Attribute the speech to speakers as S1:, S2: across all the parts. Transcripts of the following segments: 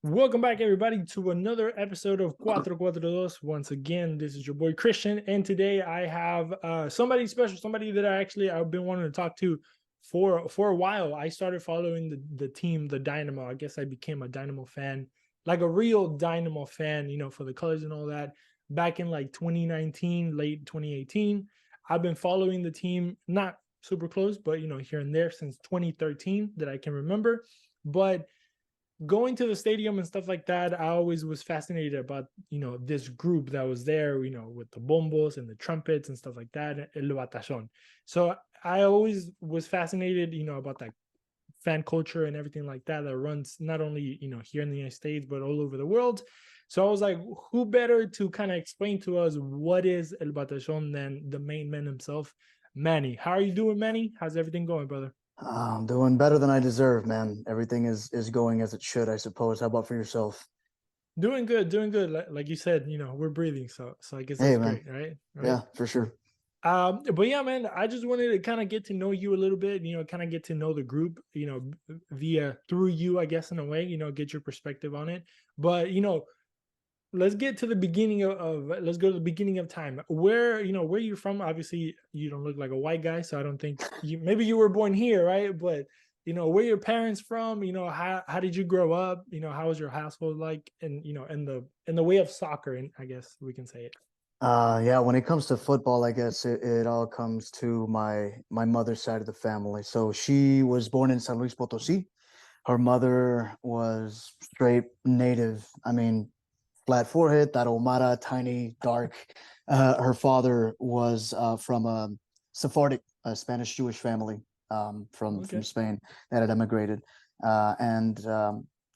S1: Welcome back, everybody, to another episode of Cuatro Cuatro Dos. Once again, this is your boy Christian, and today I have somebody special, somebody that I've been wanting to talk to for a while. I started following the team, the Dynamo. I guess I became a Dynamo fan, like a real Dynamo fan, for the colors and all that. Back in like 2019, late 2018, I've been following the team, not super close, but here and there since 2013 that I can remember, but going to the stadium and stuff like that, I always was fascinated about, this group that was there, with the bombos and the trumpets and stuff like that, El Batallón. So I always was fascinated, about that fan culture and everything like that that runs not only, here in the United States, but all over the world. So I was like, who better to kind of explain to us what is El Batallón than the main man himself, Manny. How are you doing, Manny? How's everything going, brother?
S2: I'm doing better than I deserve, man. Everything is going as it should, I suppose. How about for yourself?
S1: Doing good, doing good. Like you said, we're breathing, so I guess
S2: Hey,
S1: that's
S2: man.
S1: great, right? Right.
S2: Yeah, for sure.
S1: But yeah, man, I just wanted to kind of get to know you a little bit, kind of get to know the group, via through you, I guess, in a way, get your perspective on it. But let's get to the beginning of let's go to the beginning of time. Where you're from. Obviously, you don't look like a white guy, so I don't think maybe you were born here, right? But where your parents from, how did you grow up, how was your household like, and in the way of soccer, and I guess we can say it.
S2: Yeah, when it comes to football, I guess it all comes to my mother's side of the family. So she was born in San Luis Potosí. Her mother was straight native. I mean, flat forehead, tarahumara, tiny, dark. Her father was from a Sephardic, Spanish Jewish family from
S1: Okay.
S2: Spain that had emigrated, and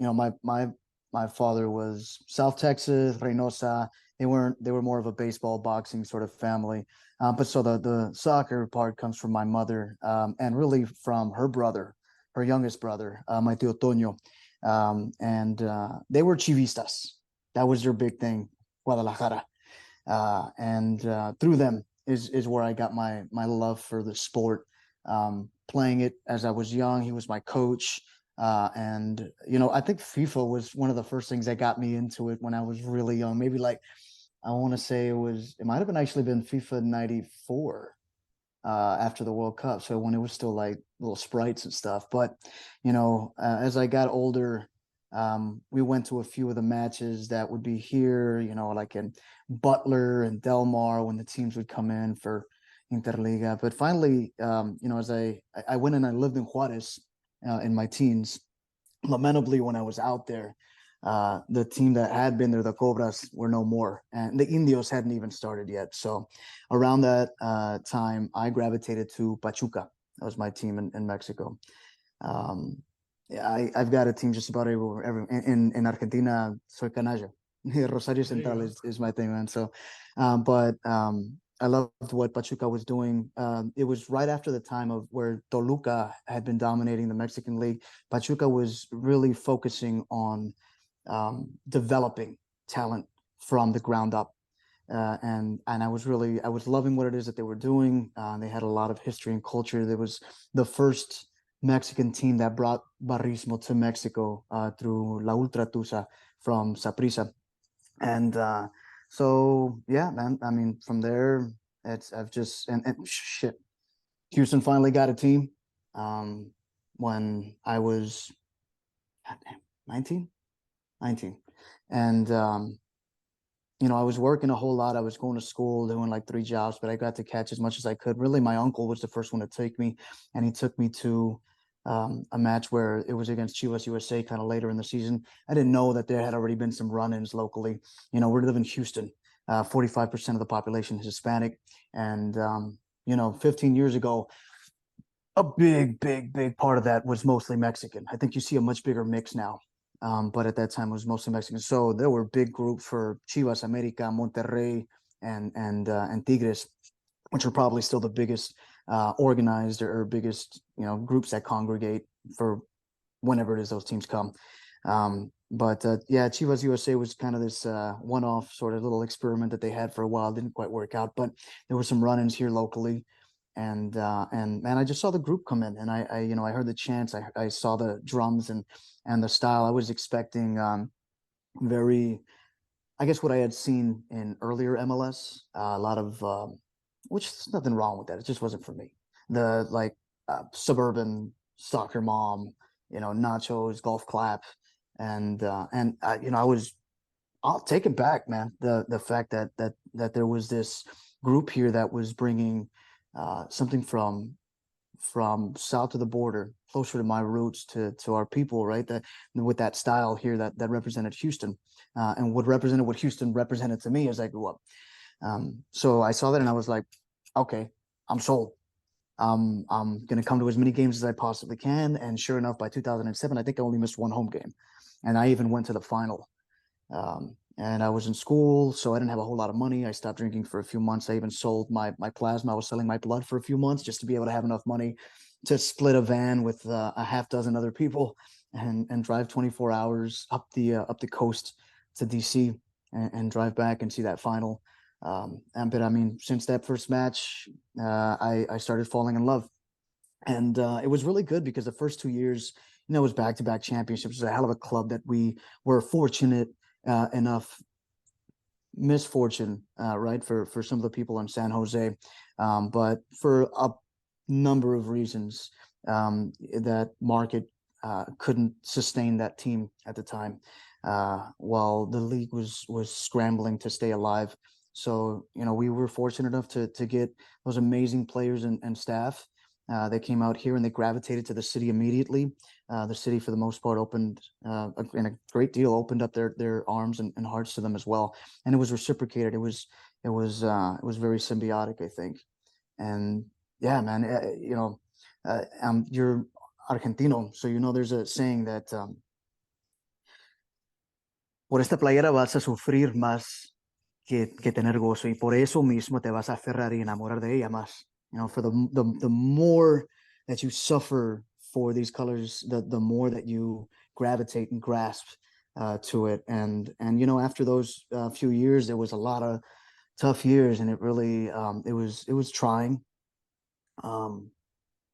S2: my father was South Texas, Reynosa. They were more of a baseball, boxing sort of family, but so the soccer part comes from my mother, and really from her brother, her youngest brother, my tío Toño, and they were chivistas. That was their big thing, Guadalajara, and through them is where I got my love for the sport. Playing it as I was young, he was my coach, and I think FIFA was one of the first things that got me into it when I was really young. Maybe like I want to say it might have been actually been FIFA '94 after the World Cup. So when it was still like little sprites and stuff. But as I got older, we went to a few of the matches that would be here. Like in Butler and Del Mar when the teams would come in for Interliga. But finally, as I went and I lived in Juarez in my teens. Lamentably, when I was out there, the team that had been there, the Cobras, were no more, and the Indios hadn't even started yet. So, around that time, I gravitated to Pachuca. That was my team in Mexico. Um, yeah, I've got a team just about everywhere. In Argentina, soy canalla. Rosario
S1: There you
S2: Central
S1: go.
S2: is my thing, man. So, but I loved what Pachuca was doing. It was right after the time of where Toluca had been dominating the Mexican League. Pachuca was really focusing on developing talent from the ground up. And I was loving what it is that they were doing. They had a lot of history and culture. There was the first Mexican team that brought barrismo to Mexico through La Ultratusa from Saprissa. And so yeah, man. I mean, from there, I've just and shit. Houston finally got a team when I was goddamn, 19, 19. And I was working a whole lot. I was going to school, doing like three jobs, but I got to catch as much as I could. Really, my uncle was the first one to take me, and he took me to a match where it was against Chivas USA kind of later in the season. I didn't know that there had already been some run-ins locally. We live in Houston. 45% of the population is Hispanic, and 15 years ago, a big, big, big part of that was mostly Mexican. I think you see a much bigger mix now, but at that time it was mostly Mexican. So there were big groups for Chivas, America, Monterrey, and Tigres, which are probably still the biggest organized or biggest groups that congregate for whenever it is those teams come. But yeah, Chivas USA was kind of this one-off sort of little experiment that they had for a while. Didn't quite work out, but there were some run-ins here locally. and man, I just saw the group come in, and I heard the chants, I saw the drums and the style. I was expecting very, I guess, what I had seen in earlier MLS, a lot of which is nothing wrong with that. It just wasn't for me. The like suburban soccer mom, nachos, golf clap, and I was, I'll take it back, man. The fact that there was this group here that was bringing something from south of the border, closer to my roots, to our people, right? That with that style here that represented Houston, and what Houston represented to me as I grew up. So I saw that and I was like, okay, I'm sold. I'm gonna come to as many games as I possibly can. And sure enough, by 2007, I think I only missed one home game, and I even went to the final. And I was in school, so I didn't have a whole lot of money. I stopped drinking for a few months. I even sold my plasma. I was selling my blood for a few months just to be able to have enough money to split a van with a half dozen other people and drive 24 hours up the coast to DC and drive back and see that final. But I mean, since that first match, I started falling in love, and it was really good because the first 2 years, it was back-to-back championships. It was a hell of a club that we were fortunate enough, misfortune, right, for some of the people in San Jose, but for a number of reasons, that market couldn't sustain that team at the time, while the league was scrambling to stay alive. So we were fortunate enough to get those amazing players and staff. They came out here and they gravitated to the city immediately. The city, for the most part, opened and a great deal opened up their arms and hearts to them as well, and it was reciprocated. It was very symbiotic, I think. And yeah, man, you're Argentino, so there's a saying that por esta playera vas a sufrir más que tener gozo, y por eso mismo te vas a aferrar y enamorar de ella más. For the more that you suffer for these colors, the more that you gravitate and grasp to it. And after those few years, there was a lot of tough years, and it really it was trying.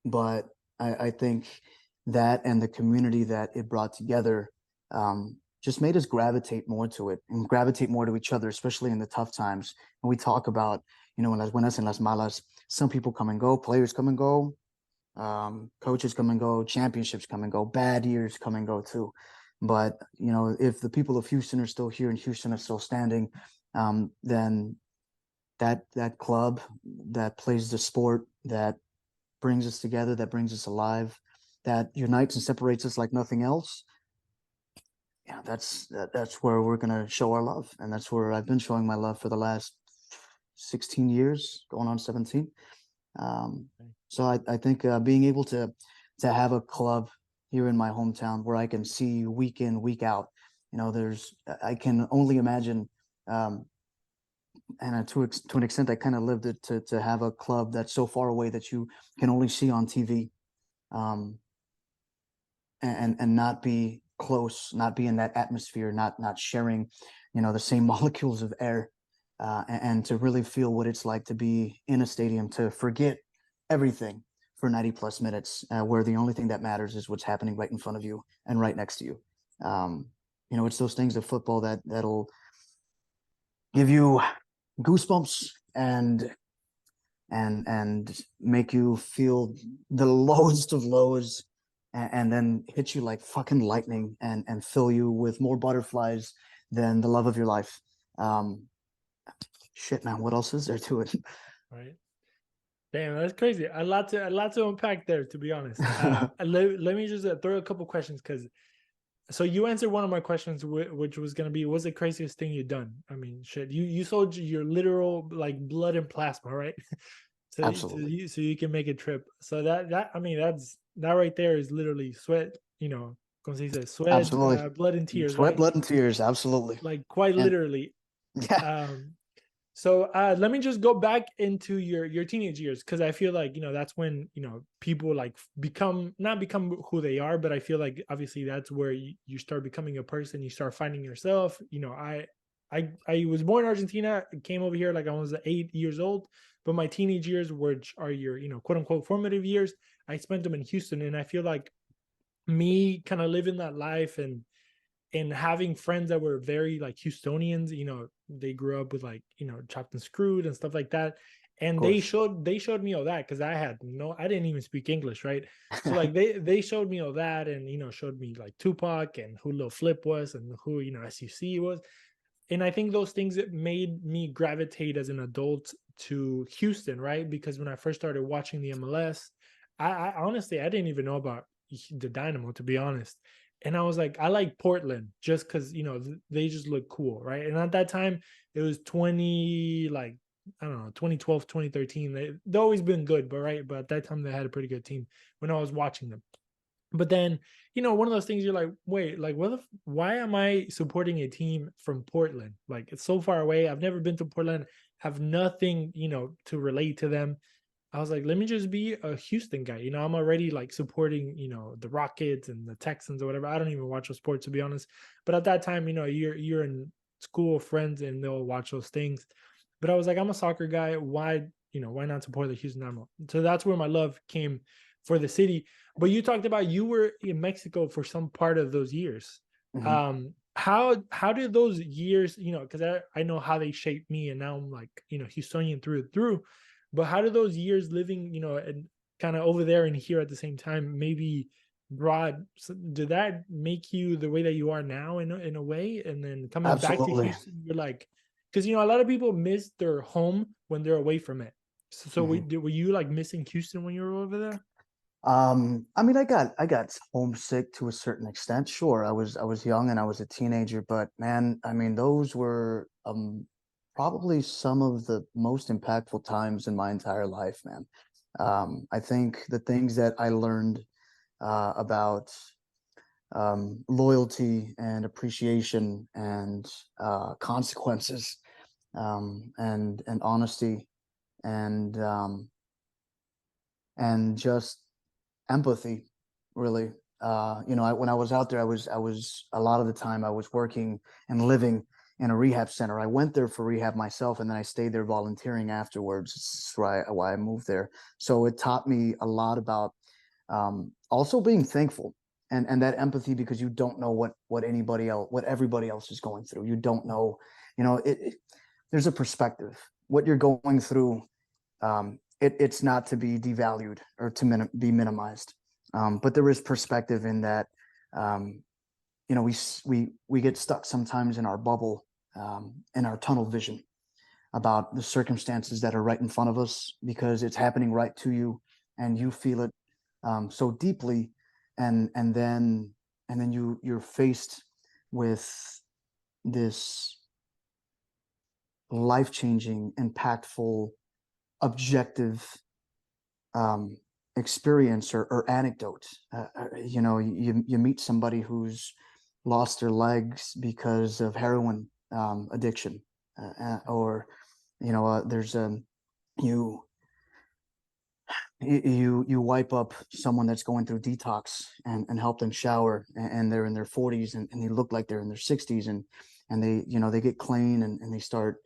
S2: But I think that and the community that it brought together just made us gravitate more to it and gravitate more to each other, especially in the tough times. And we talk about, when las buenas and las malas, some people come and go, players come and go, coaches come and go, championships come and go, bad years come and go too. But, if the people of Houston are still here and Houston is still standing, then that club that plays the sport, that brings us together, that brings us alive, that unites and separates us like nothing else, that's where we're going to show our love. And that's where I've been showing my love for the last 16 years, going on 17. So I think being able to have a club here in my hometown where I can see week in, week out, I can only imagine, and to an extent, I kind of lived it, to have a club that's so far away that you can only see on TV, and not be close, not be in that atmosphere, not sharing, the same molecules of air, and to really feel what it's like to be in a stadium, to forget everything for 90 plus minutes, where the only thing that matters is what's happening right in front of you and right next to you. It's those things of football that'll give you goosebumps and make you feel the lowest of lows, and then hit you like fucking lightning and fill you with more butterflies than the love of your life. Shit, man, what else is there to it?
S1: Right. Damn, that's crazy. A lot to unpack there, to be honest. Let me just throw a couple questions, because so you answered one of my questions, which was going to be, what's the craziest thing you've done? I mean, shit, you sold your literal like blood and plasma, right?
S2: Absolutely.
S1: So you can make a trip. So that I mean, that right there is literally sweat, como se dice, sweat,
S2: Absolutely.
S1: blood and tears,
S2: Sweat,
S1: right?
S2: blood, and tears. Absolutely.
S1: Like quite
S2: And
S1: literally.
S2: yeah,
S1: So let me just go back into your teenage years, because I feel like that's when people like not become who they are, but I feel like obviously that's where you start becoming a person, you start finding yourself. I was born in Argentina, came over here like I was 8 years old, but my teenage years, which are your, quote unquote formative years, I spent them in Houston. And I feel like me kind of living that life and having friends that were very like Houstonians, they grew up with like, chopped and screwed and stuff like that.
S2: Of
S1: And
S2: course.
S1: they showed me all that because I didn't even speak English, right? So like they showed me all that and showed me like Tupac and who Lil Flip was and who, SUC was. And I think those things that made me gravitate as an adult to Houston, right? Because when I first started watching the MLS, I honestly I didn't even know about the Dynamo, to be honest. And I was like, I like Portland just because they just look cool, right? And at that time, it was 20 like I don't know 2012, 2013. They've always been good, but right, but at that time they had a pretty good team when I was watching them. But then, one of those things you're like, wait, like, why am I supporting a team from Portland? Like, it's so far away. I've never been to Portland, have nothing, to relate to them. I was like, let me just be a Houston guy. I'm already like supporting, the Rockets and the Texans or whatever. I don't even watch those sports, to be honest. But at that time, you're in school with friends and they'll watch those things. But I was like, I'm a soccer guy. Why not support the Houston Dynamo? So that's where my love came for the city. But you talked about you were in Mexico for some part of those years.
S2: Mhm.
S1: How did those years, because I know how they shaped me, and now I'm like, Houstonian through and through. But how did those years living, and kind of over there and here at the same time, maybe did that make you the way that you are now in a way? And then coming back to
S2: Absolutely.
S1: Houston, you're like, because a lot of people miss their home when they're away from it. So
S2: Mhm.
S1: were you like missing Houston when you were over there?
S2: I mean, I got homesick to a certain extent. Sure, I was young and I was a teenager, but man, I mean, those were probably some of the most impactful times in my entire life, man. I think the things that I learned about loyalty and appreciation and consequences and honesty and just empathy, really. When I was out there, I was a lot of the time I was working and living in a rehab center. I went there for rehab myself, and then I stayed there volunteering afterwards. That's why I moved there. So it taught me a lot about also being thankful and that empathy, because you don't know what everybody else is going through. You don't know, there's a perspective. What you're going through, it's not to be devalued or to be minimized. But there is perspective in that. Um, we get stuck sometimes in our bubble, in our tunnel vision about the circumstances that are right in front of us because it's happening right to you, and you feel it so deeply, and then you're faced with this life changing, impactful, objective um, experience or anecdote. You meet somebody who's lost their legs because of heroin addiction, or there's a you you wipe up someone that's going through detox and help them shower, and they're in their 40s, and they look like they're in their 60s, and they get clean, and they start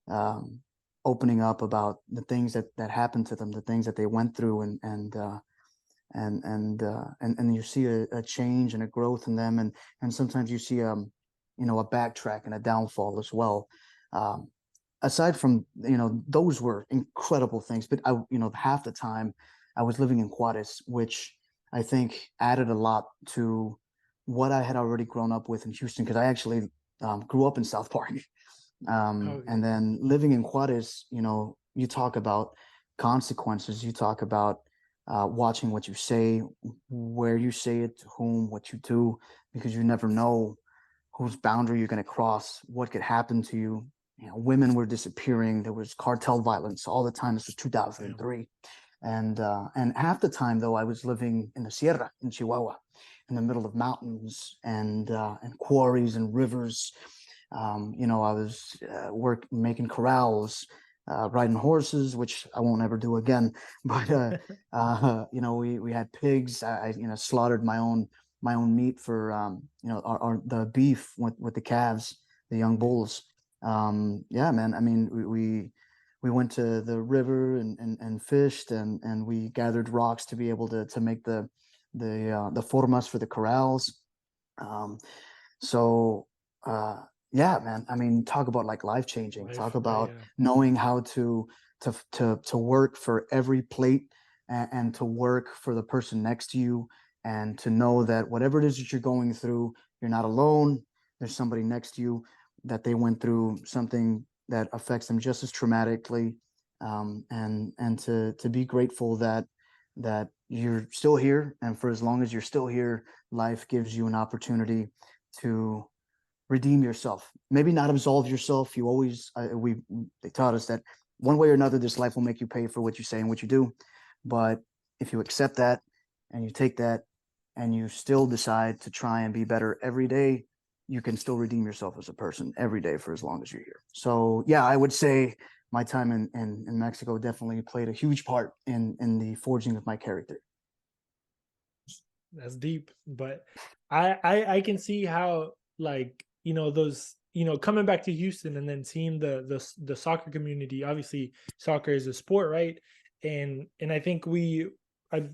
S2: um, opening up about the things that happened to them, the things that they went through, and you see a change and a growth in them, and sometimes you see a backtrack and a downfall as well. um, Aside from those were incredible things, but half the time I was living in Juarez, which I think added a lot to what I had already grown up with in Houston, because I actually grew up in South Park.
S1: Okay.
S2: And then living in Juarez, you talk about consequences, you talk about watching what you say, where you say it, to whom, what you do, because you never know whose boundary you're going to cross, what could happen to you. Women were disappearing. There was cartel violence all the time. This was
S1: Yeah.
S2: 2003, and half the time though I was living in the Sierra in Chihuahua, in the middle of mountains and quarries and rivers. I was making corrals, riding horses, which I won't ever do again. But we had pigs. I slaughtered my own meat for the beef with the calves, the young bulls. Yeah, man. I mean, we went to the river and fished and we gathered rocks to be able to make the formas for the corrals. Um, so yeah, man. I mean, talk about like life changing.
S1: Life,
S2: Talk
S1: right?
S2: about
S1: Yeah.
S2: knowing how to work for every plate and to work for the person next to you and to know that whatever it is that you're going through, you're not alone. There's somebody next to you that they went through something that affects them just as traumatically, and to be grateful that you're still here, and for as long as you're still here, life gives you an opportunity to redeem yourself. Maybe not absolve yourself. You always they taught us that one way or another, this life will make you pay for what you say and what you do. But if you accept that and you take that and you still decide to try and be better every day, you can still redeem yourself as a person every day for as long as you're here. So yeah, I would say my time in Mexico definitely played a huge part in the forging of my character.
S1: That's deep, but I can see how, like, those, coming back to Houston and then seeing the soccer community. Obviously, soccer is a sport, right? And I think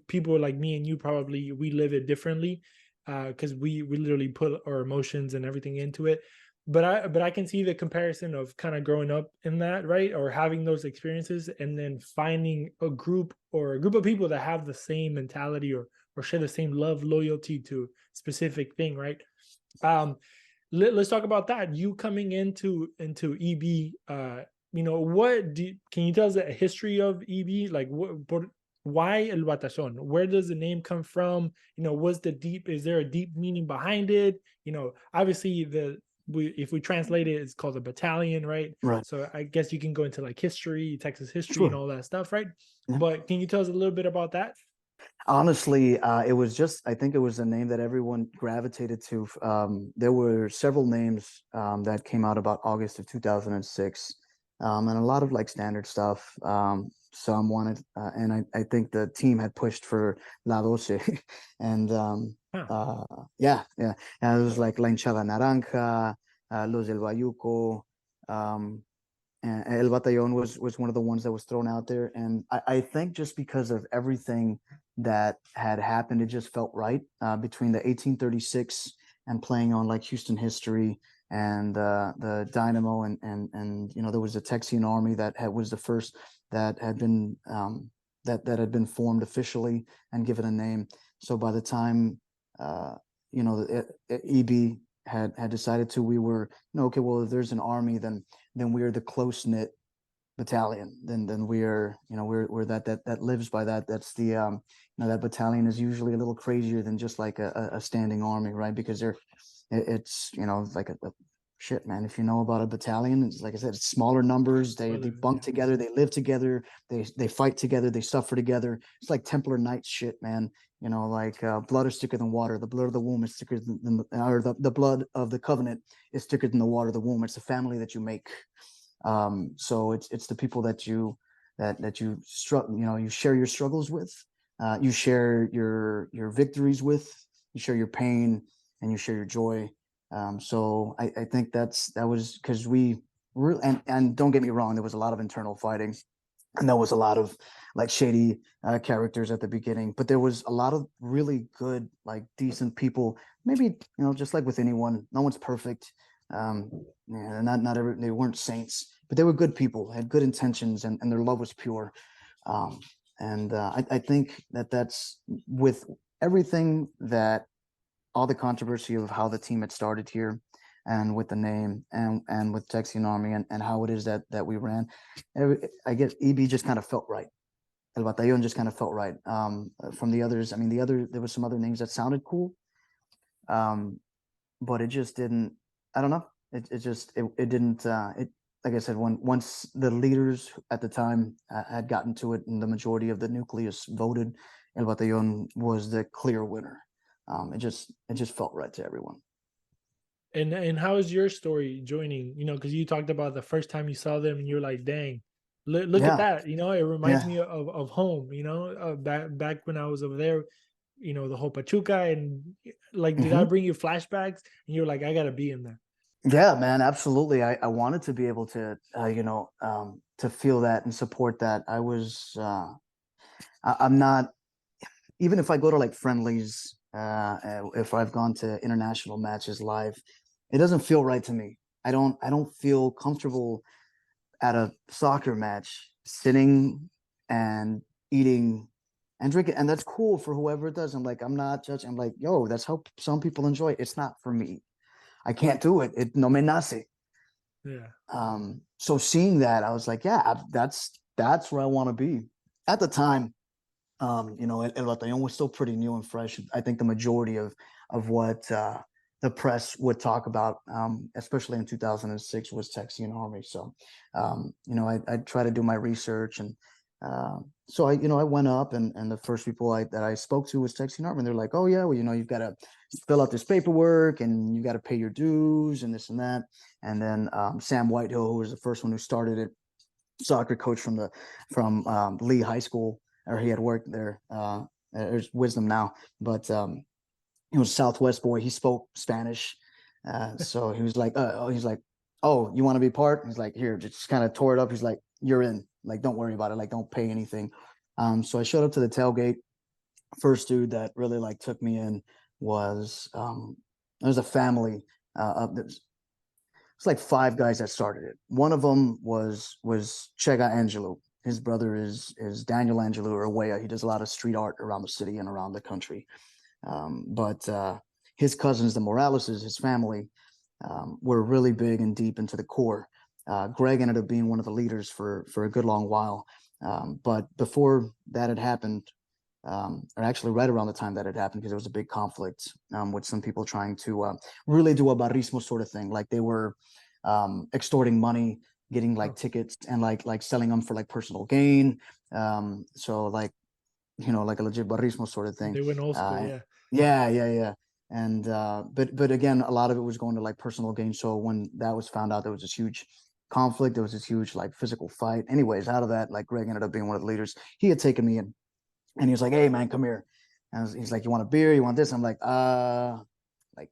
S1: people like me and you, probably we live it differently, because we literally put our emotions and everything into it. But I can see the comparison of kind of growing up in that, right, or having those experiences, and then finding a group of people that have the same mentality, or share the same love, loyalty to specific thing, right? Um, let's talk about that. You coming into EB, can you tell us the history of EB? Like, why El Batallon? Where does the name come from? Is there a deep meaning behind it? Obviously if we translate it, it's called a battalion, right?
S2: Right.
S1: So I guess you can go into like history, Texas history, and
S2: Sure.
S1: all that stuff, right?
S2: Yeah.
S1: But can you tell us a little bit about that?
S2: Honestly, it was just, I think it was a name that everyone gravitated to. There were several names that came out about August of 2006, and a lot of like standard stuff. Some wanted, and I think the team had pushed for La Doce. And
S1: Huh.
S2: yeah, yeah. And it was like La Hinchada Naranja, Los del Bayuco. And El Batallon was one of the ones that was thrown out there. And I think just because of everything that had happened, it just felt right, between the 1836 and playing on like Houston history and the Dynamo and there was a Texian army that was the first that had been that had been formed officially and given a name. So by the time EB had decided to, we were, okay, well, if there's an army, then we are the close knit battalion. Then we are, we're that lives by that. That's the that battalion is usually a little crazier than just like a standing army, right? Because it's like a shit, man. If you know about a battalion, it's like I said, it's smaller numbers. They bunk
S1: Yeah.
S2: together, they live together, they fight together, they suffer together. It's like Templar Knights shit, man. Like blood is thicker than water. The blood of the womb is thicker or the blood of the covenant is thicker than the water of the womb. It's the family that you make. So it's the people that you you share your struggles with, you share your victories with, you share your pain, and you share your joy. So I think that was because we really, and don't get me wrong, there was a lot of internal fighting, and there was a lot of like shady characters at the beginning, but there was a lot of really good, like decent people. Maybe just like with anyone, no one's perfect. um not every, they weren't saints, but they were good people, had good intentions, and their love was pure. um and I think that's with everything, that all the controversy of how the team had started here, and with the name, and with Texian Army, and how it is that we ran. I guess EB just kind of felt right. El Batallon just kind of felt right. From the others, I mean, there was some other names that sounded cool, but it just didn't. I don't know. It didn't. It Like I said, once the leaders at the time had gotten to it, and the majority of the nucleus voted, El Batallon was the clear winner. It just felt right to everyone.
S1: And how is your story joining? Because you talked about the first time you saw them, and you're like, "Dang, look at
S2: Yeah,
S1: that!" It reminds
S2: yeah,
S1: me of home. Back when I was over there, the whole Pachuca, and like, did I
S2: hmm
S1: bring you flashbacks? And you're like, "I gotta be in there."
S2: Yeah, man, absolutely. I wanted to be able to, to feel that and support that. I'm not, even if I go to like friendlies, if I've gone to international matches live, it doesn't feel right to me. I don't feel comfortable at a soccer match sitting and eating and drinking. And that's cool for whoever it does. I'm not judging. I'm like, yo, that's how some people enjoy it. It's not for me. I can't do it. It no me nace.
S1: Yeah.
S2: So seeing that, I was like, yeah, that's where I want to be. At the time, El Batallón was still pretty new and fresh. I think the majority of what the press would talk about, especially in 2006, was Texian Army. So, I try to do my research, and so I went up, and the first people that I spoke to was Texian Army. And they're like, oh yeah, well, you've got to fill out this paperwork, and you got to pay your dues, and this and that. And then Sam Whitehill, who was the first one who started it, soccer coach from Lee High School, or he had worked there. There's Wisdom now, but he was a Southwest boy. He spoke Spanish, so he was like, oh, you want to be part? He's like, here, just kind of tore it up. He's like, you're in. Like, don't worry about it. Like, don't pay anything. So I showed up to the tailgate. First dude that really like took me in was there was a family up there. It's like five guys that started it. One of them was Chega Angelou. His brother is Daniel Angelou or Wea. He does a lot of street art around the city and around the country. But his cousins, the Moraleses, his family, were really big and deep into the core. Greg ended up being one of the leaders for a good long while. But before that had happened, or actually right around the time that had happened, because there was a big conflict with some people trying to really do a barrismo sort of thing. Like they were extorting money, getting like tickets and like selling them for like personal gain. So like, like a legit barrismo sort of thing.
S1: They went old school, yeah.
S2: Yeah. And but again, a lot of it was going to like personal gain. So when that was found out, there was this huge conflict. There was this huge like physical fight. Anyways, out of that, like Greg ended up being one of the leaders. He had taken me in, and he was like, "Hey man, come here." And he's like, "You want a beer? You want this?" I'm like, like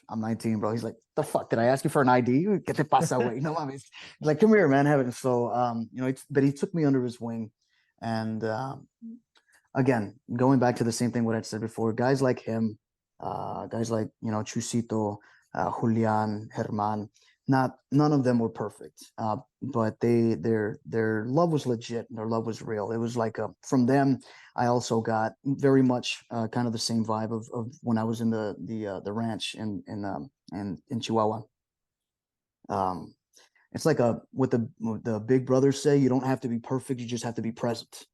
S2: I'm 19, bro. He's like, "The fuck? Did I ask you for an ID? ¿Qué te pasa, güey?" No, I mean, he's like, "Come here, man, have it." So, but he took me under his wing, and again, going back to the same thing what I said before, guys like him, guys like Chusito, Julian, Herman, none of them were perfect, but their love was legit. Their love was real. It was like from them. I also got very much kind of the same vibe of when I was in the ranch in Chihuahua. Um, it's like what the big brothers say: you don't have to be perfect, you just have to be present.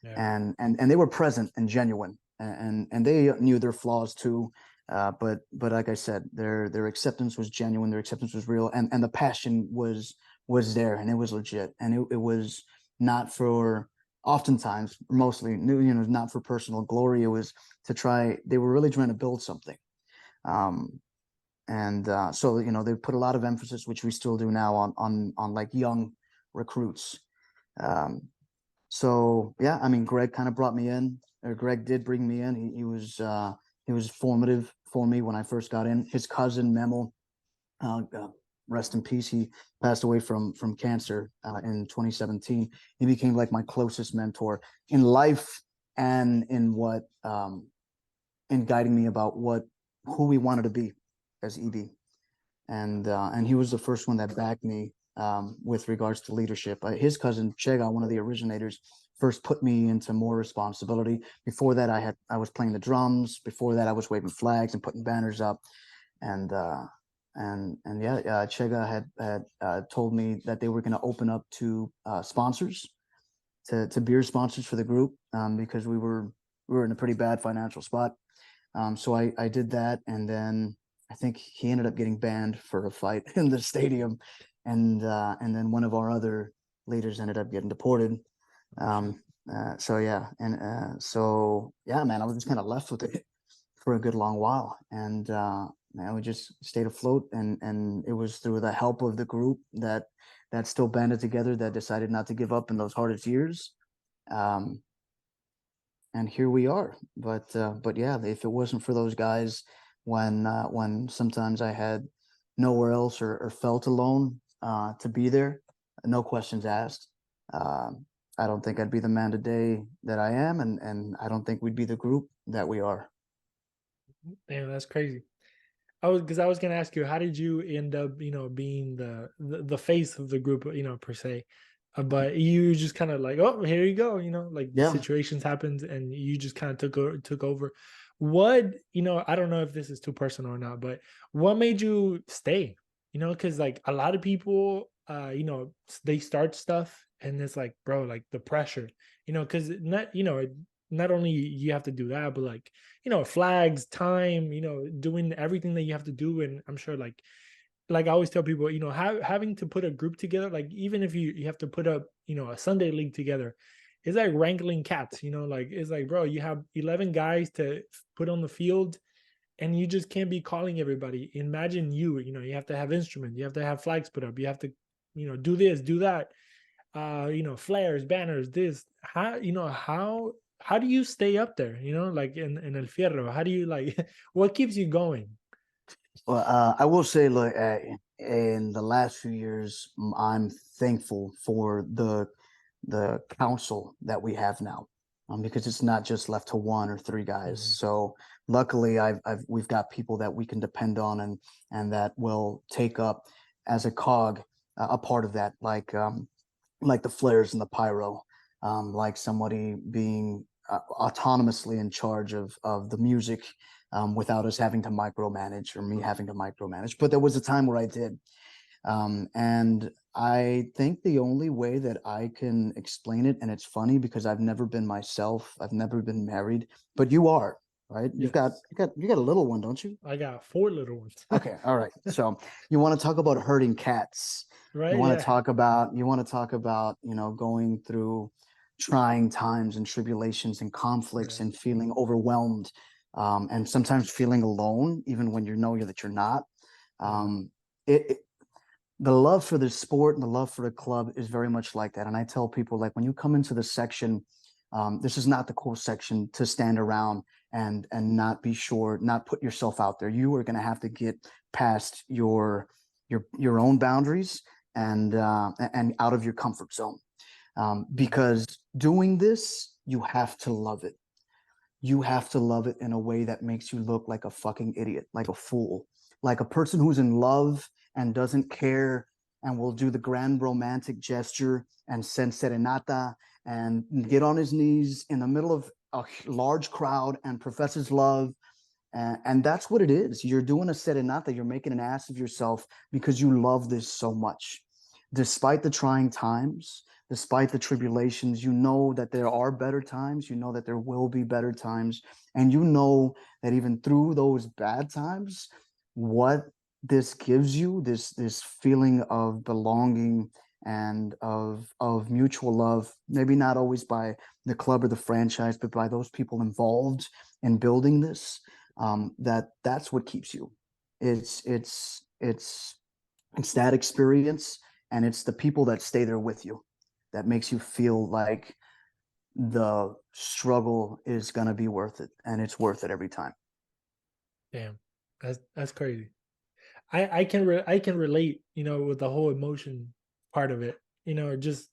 S1: Yeah.
S2: And they were present and genuine, and they knew their flaws too. But like I said, their acceptance was genuine, their acceptance was real, and the passion was there, and it was legit, and it was not for, oftentimes, mostly, not for personal glory. It was to try. They were really trying to build something. And so they put a lot of emphasis, which we still do now, on like young recruits. So yeah, I mean, Greg kind of brought me in, or Greg did bring me in. He was formative for me when I first got in. His cousin Memo, rest in peace, he passed away from cancer in 2017. He became like my closest mentor in life, and in guiding me about who we wanted to be as EB. And he was the first one that backed me with regards to leadership. His cousin Chega, one of the originators, first put me into more responsibility. Before that, I was playing the drums. Before that, I was waving flags and putting banners up. And yeah, Chega had told me that they were going to open up to sponsors, to beer sponsors for the group, because we were in a pretty bad financial spot. So I did that, and then I think he ended up getting banned for a fight in the stadium, and then one of our other leaders ended up getting deported. So yeah, and so yeah, man, I was just kind of left with it for a good long while, and man, we just stayed afloat, and it was through the help of the group that still banded together, that decided not to give up in those hardest years. And here we are. But yeah, if it wasn't for those guys, when sometimes I had nowhere else or felt alone to be there. No questions asked. I don't think I'd be the man today that I am, and I don't think we'd be the group that we are.
S1: Damn, that's crazy. I was gonna ask you, how did you end up, being the face of the group, per se? But you just kind of like, oh, here you go, like
S2: Yeah.
S1: situations happens and you just kind of took over. What, I don't know if this is too personal or not, but what made you stay? Because like a lot of people, they start stuff and it's like, bro, like the pressure, because not only you have to do that, but like, flags, time, doing everything that you have to do. And I'm sure like I always tell people, having to put a group together, like even if you have to put up, a Sunday league together, it's like wrangling cats, like it's like, bro, you have 11 guys to put on the field and you just can't be calling everybody. Imagine you have to have instruments, you have to have flags put up, you have to, do this, do that, flares, banners, this, how do you stay up there, like in El Fierro? How do you like what keeps you going?
S2: Well, I will say, look, in the last few years, I'm thankful for the council that we have now, because it's not just left to one or three guys.
S1: Mhm.
S2: So luckily, we've got people that we can depend on and that will take up as a cog a part of that, like the flares and the pyro, like somebody being autonomously in charge of the music, without us having to micromanage or me having to micromanage. But there was a time where I did. And I think the only way that I can explain it, and it's funny because I've never been myself, I've never been married, but you are, right?
S1: Yes,
S2: You got a little one, don't you?
S1: I got four little ones.
S2: Okay, all right. So you want to talk about herding cats.
S1: Right, yeah.
S2: You want to talk about, going through trying times and tribulations and conflicts
S1: Right.
S2: and feeling overwhelmed, and sometimes feeling alone, even when you know that you're not.
S1: Yeah.
S2: Um, it the love for the sport and the love for the club is very much like that. And I tell people, like, when you come into the section, this is not the cool section to stand around and not be sure, not put yourself out there. You are going to have to get past your own boundaries and out of your comfort zone,
S1: Mhm.
S2: because doing this, you have to love it. You have to love it in a way that makes you look like a fucking idiot, like a fool, like a person who's in love and doesn't care and will do the grand romantic gesture and send serenata and get on his knees in the middle of a large crowd and profess his love. And that's what it is. You're doing a serenata. You're making an ass of yourself because you love this so much. Despite the trying times, despite the tribulations, you know that there are better times. You know that there will be better times. And you know that even through those bad times, what this gives you, this feeling of belonging and of mutual love, maybe not always by the club or the franchise, but by those people involved in building this, that's what keeps you. It's that experience, and it's the people that stay there with you that makes you feel like the struggle is going to be worth it, and it's worth it every time.
S1: Damn, that's crazy. I can relate, with the whole emotion part of it. Just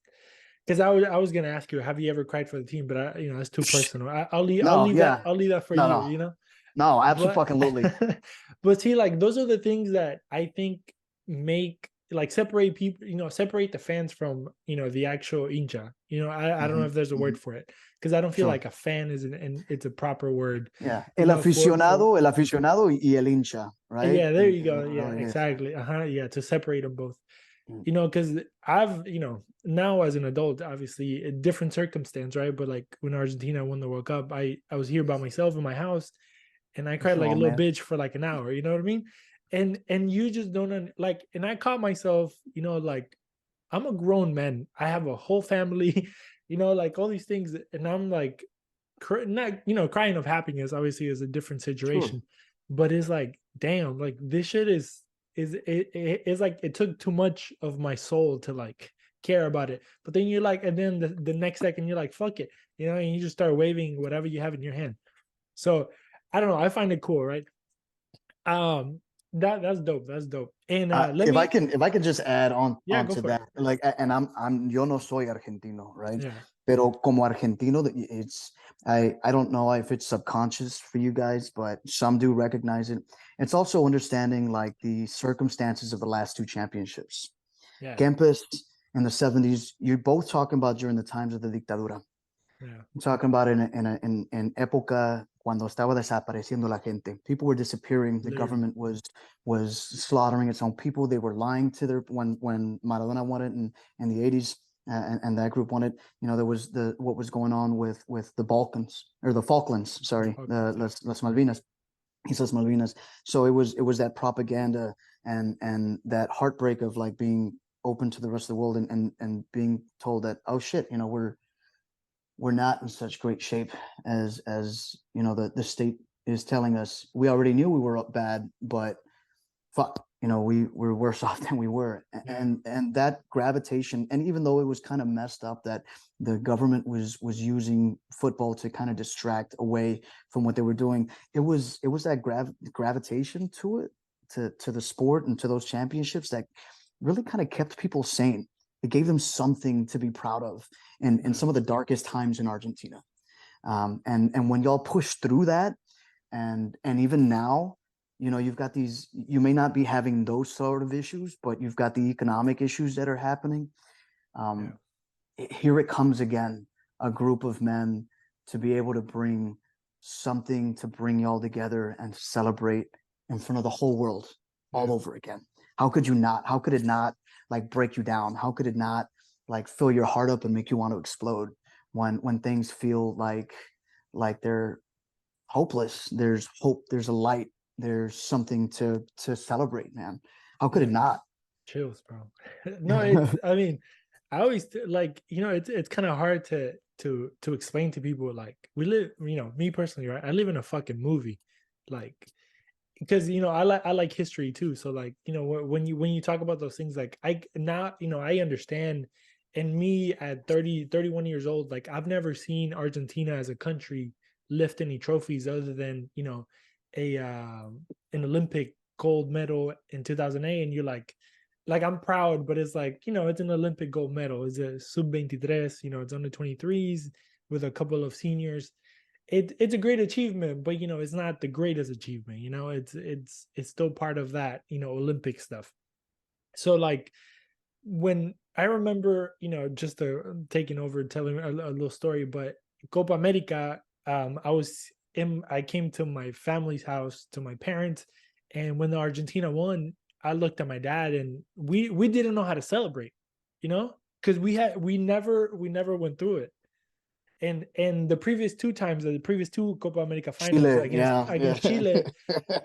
S1: because I was gonna ask you, have you ever cried for the team? But that's too personal.
S2: No, yeah,
S1: I'll leave that for
S2: no,
S1: you.
S2: no, no,
S1: But
S2: absolutely.
S1: but see, like those are the things that I think make like separate people, separate the fans from the actual hincha. I don't know
S2: Hmm.
S1: if there's a
S2: Hmm.
S1: word for it because I don't feel
S2: Sure.
S1: like a fan is and it's a proper word.
S2: Yeah,
S1: For
S2: el aficionado y el hincha, right?
S1: yeah, there you go. Yeah,
S2: Really is.
S1: exactly. Yeah, to separate them both.
S2: Mm.
S1: Because I've, now as an adult, obviously a different circumstance, right? But like when Argentina won the World Cup, I was here by myself in my house and I cried like a
S2: Oh
S1: little
S2: man,
S1: bitch for like an hour, you know what I mean? And you just don't like, and I caught myself, like I'm a grown man. I have a whole family, like all these things, and I'm like not, crying of happiness obviously is a different
S2: sure.
S1: situation, but it's like, damn, like this shit it's like it took too much of my soul to like care about it. But then you're like, and then the next second you're like, fuck it, and you just start waving whatever you have in your hand. So I don't know, I find it cool, right? um That's dope. That's dope. And let
S2: If I
S1: me,
S2: can, if I could just add on
S1: yeah, go
S2: onto
S1: for it.
S2: that, like, and I'm yo no soy argentino, right?
S1: Yeah,
S2: Pero como argentino, it's I don't know if it's subconscious for you guys, but some do recognize it. It's also understanding like the circumstances of the last two championships.
S1: yeah,
S2: Kempis in the 70s, you're both talking about during the times of the dictadura.
S1: yeah,
S2: I'm talking about in época cuando estaba desapareciendo la gente. People were disappearing. The
S1: literally.
S2: government was slaughtering its own people. They were lying to their when Maradona won it in the 80s and that group won it. You know, there was the what was going on with the Balkans or the Falklands,
S1: The
S2: sorry,
S1: Falcons, yeah.
S2: Las Malvinas. He says Malvinas. So it was that propaganda and that heartbreak of like being open to the rest of the world and being told that, oh shit, you know, we're not in such great shape as you know the state is telling us. We already knew we were up bad, but fuck, you know, we're worse off than we were.
S1: Yeah,
S2: And that gravitation, and even though it was kind of messed up that the government was using football to kind of distract away from what they were doing, it was that gravitation to it, to the sport and to those championships that really kind of kept people sane. It gave them something to be proud of in
S1: yeah,
S2: some of the darkest times in Argentina. And when y'all push through that, and even now, you know, you've got these. You may not be having those sort of issues, but you've got the economic issues that are happening.
S1: yeah.
S2: Um, Here it comes again, a group of men to be able to bring something to bring y'all together and celebrate in front of the whole world all
S1: Yeah.
S2: over again. How could you not? How could it not like break you down? How could it not like fill your heart up and make you want to explode when things feel like they're hopeless? There's hope, there's a light, there's something to celebrate, man. How could it
S1: Yeah.
S2: not?
S1: Chills, bro. No, it's, I mean, I always like, you know, it's kind of hard to explain to people like we live, you know, me personally, right? I live in a fucking movie. Like, because you know, I like history too. So like, you know, when you talk about those things, like I now, you know, I understand. And me at 30, 31 years old, like I've never seen Argentina as a country lift any trophies other than, you know, a an Olympic gold medal in 2008. And you're like I'm proud, but it's like, you know, it's an Olympic gold medal. It's a sub-23, you know, it's under 23s with a couple of seniors. It's a great achievement, but you know, it's not the greatest achievement, you know, it's still part of that, you know, Olympic stuff. So like when I remember, you know, just taking over telling a little story, but Copa America, I came to my family's house, to my parents, and when the Argentina won, I looked at my dad and we didn't know how to celebrate, you know, because we never went through it. And the previous two times, the previous two Copa America finals
S2: Chile,
S1: against
S2: yeah, yeah.
S1: Chile,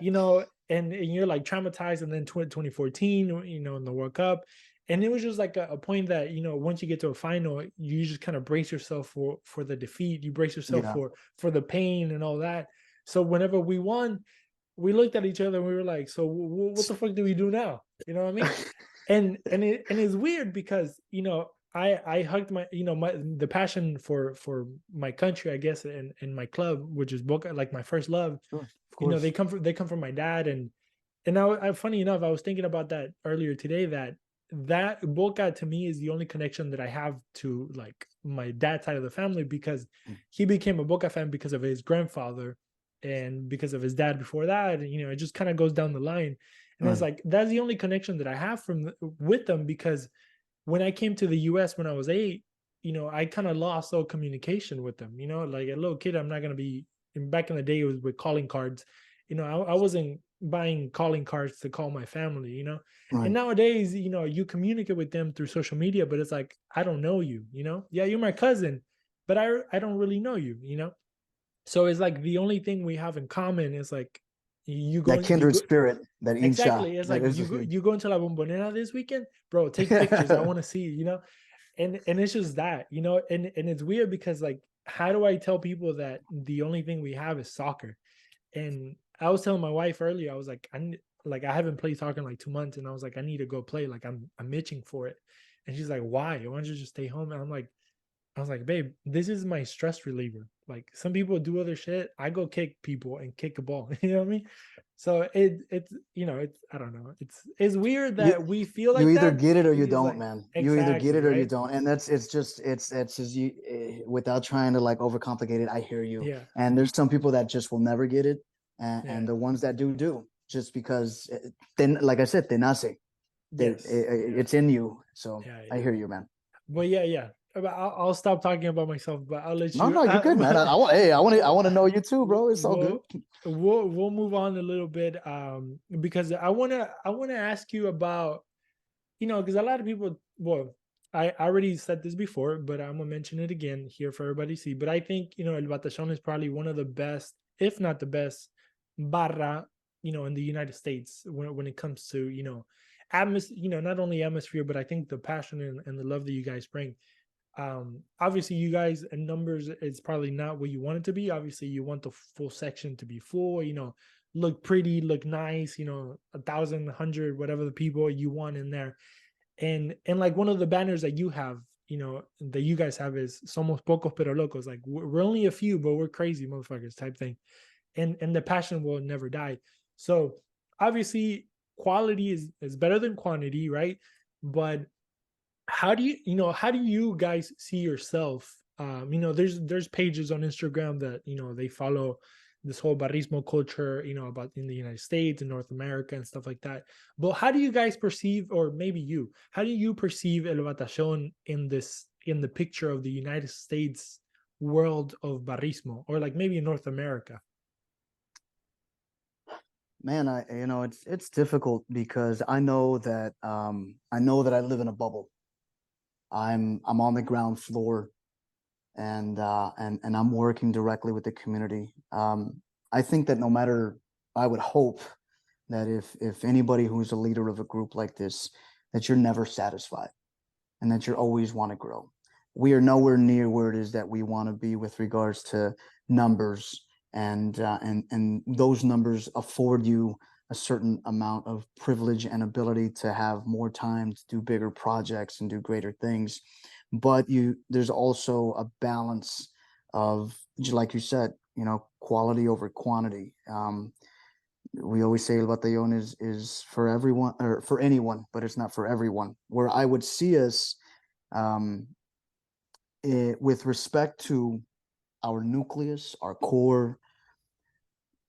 S1: you know, and you're like traumatized, and then 2014, you know, in the World Cup. And it was just like a point that, you know, once you get to a final, you just kind of brace yourself for the defeat. You brace yourself
S2: Yeah.
S1: for the pain and all that. So whenever we won, we looked at each other and we were like, so what the fuck do we do now? You know what I mean? And it's weird because, you know, I hugged my, you know, the passion for my country, I guess, and my club, which is Boca, like my first love.
S2: Sure, of
S1: You know,
S2: course.
S1: they come from my dad. And now, funny enough, I was thinking about that earlier today, that Boca to me is the only connection that I have to like my dad's side of the family, because
S2: Mm.
S1: he became a Boca fan because of his grandfather and because of his dad before that. And, you know, it just kind of goes down the line. And it's
S2: Right.
S1: like, that's the only connection that I have with them, because when I came to the US when I was 8, you know, I kind of lost all communication with them. You know, like a little kid, I'm not going to be, back in the day, it was with calling cards. You know, I wasn't buying calling cards to call my family, you know. And
S2: Right.
S1: nowadays, you know, you communicate with them through social media, but it's like, I don't know you, you know. Yeah, you're my cousin, but I don't really know you, you know. So it's like the only thing we have in common is like
S2: That
S1: you
S2: kindred
S1: go.
S2: spirit, that hincha,
S1: Exactly. It's
S2: that
S1: like
S2: is
S1: you
S2: a
S1: go
S2: thing.
S1: you go into La Bombonera this weekend, bro. Take pictures. I want to see, you know. And it's just that, you know, and it's weird because like, how do I tell people that the only thing we have is soccer? And I was telling my wife earlier, I was like, like I haven't played soccer in like 2 months, and I was like, I need to go play. Like I'm itching for it. And she's like, why? Why don't you just stay home? And I was like, babe, this is my stress reliever. Like some people do other shit. I go kick people and kick a ball. You know what I mean? So it's it's I don't know. It's weird
S2: You
S1: that we feel
S2: you
S1: like
S2: either
S1: that.
S2: get it or you
S1: It's
S2: don't,
S1: like
S2: man. You either get
S1: exactly
S2: it or you
S1: right.
S2: don't, and it's just you. Without trying to like overcomplicate it, I hear you.
S1: Yeah,
S2: And there's some people that just will never get it,
S1: yeah,
S2: and the ones that do, just because then, like I said, they nace.
S1: yes, yeah,
S2: It's in you. So
S1: yeah,
S2: I
S1: yeah.
S2: hear you, man.
S1: But yeah, yeah. But I'll stop talking about myself. But I'll let
S2: No,
S1: you.
S2: no, you're good, man. Hey,
S1: We'll,
S2: I want to know you too, bro. It's all good.
S1: we'll we'll move on a little bit because I wanna ask you about because a lot of people, well, I already said this before, but I'm gonna mention it again here for everybody to see. But I think El Batallon is probably one of the best, if not the best, barra in the United States when it comes to atmosphere, not only atmosphere, but I think the passion and the love that you guys bring. Obviously you guys in numbers it's probably not what you want it to be. Obviously you want the full section to be full, look pretty, look nice, 1,000, 100, whatever the people you want in there. And like one of the banners that you have, that you guys have is somos pocos pero locos, like we're only a few but we're crazy motherfuckers type thing. And the passion will never die. So obviously quality is better than quantity, right? But how do you guys see yourself? There's pages on Instagram that they follow this whole barrismo culture, about in the United States and North America and stuff like that. But how do you guys perceive, or maybe how do you perceive El Batallon in the picture of the United States world of barrismo, or like maybe in North America?
S2: Man, it's difficult because I know that I live in a bubble. I'm on the ground floor, and I'm working directly with the community. I think that no matter, I would hope that if anybody who's a leader of a group like this, that you're never satisfied and that you always want to grow. We are nowhere near where it is that we want to be with regards to numbers, and those numbers afford you a certain amount of privilege and ability to have more time to do bigger projects and do greater things. But there's also a balance of, like you said, quality over quantity. We always say El Batallon is for everyone, or for anyone, but it's not for everyone. Where I would see us, um, with respect to our nucleus, our core,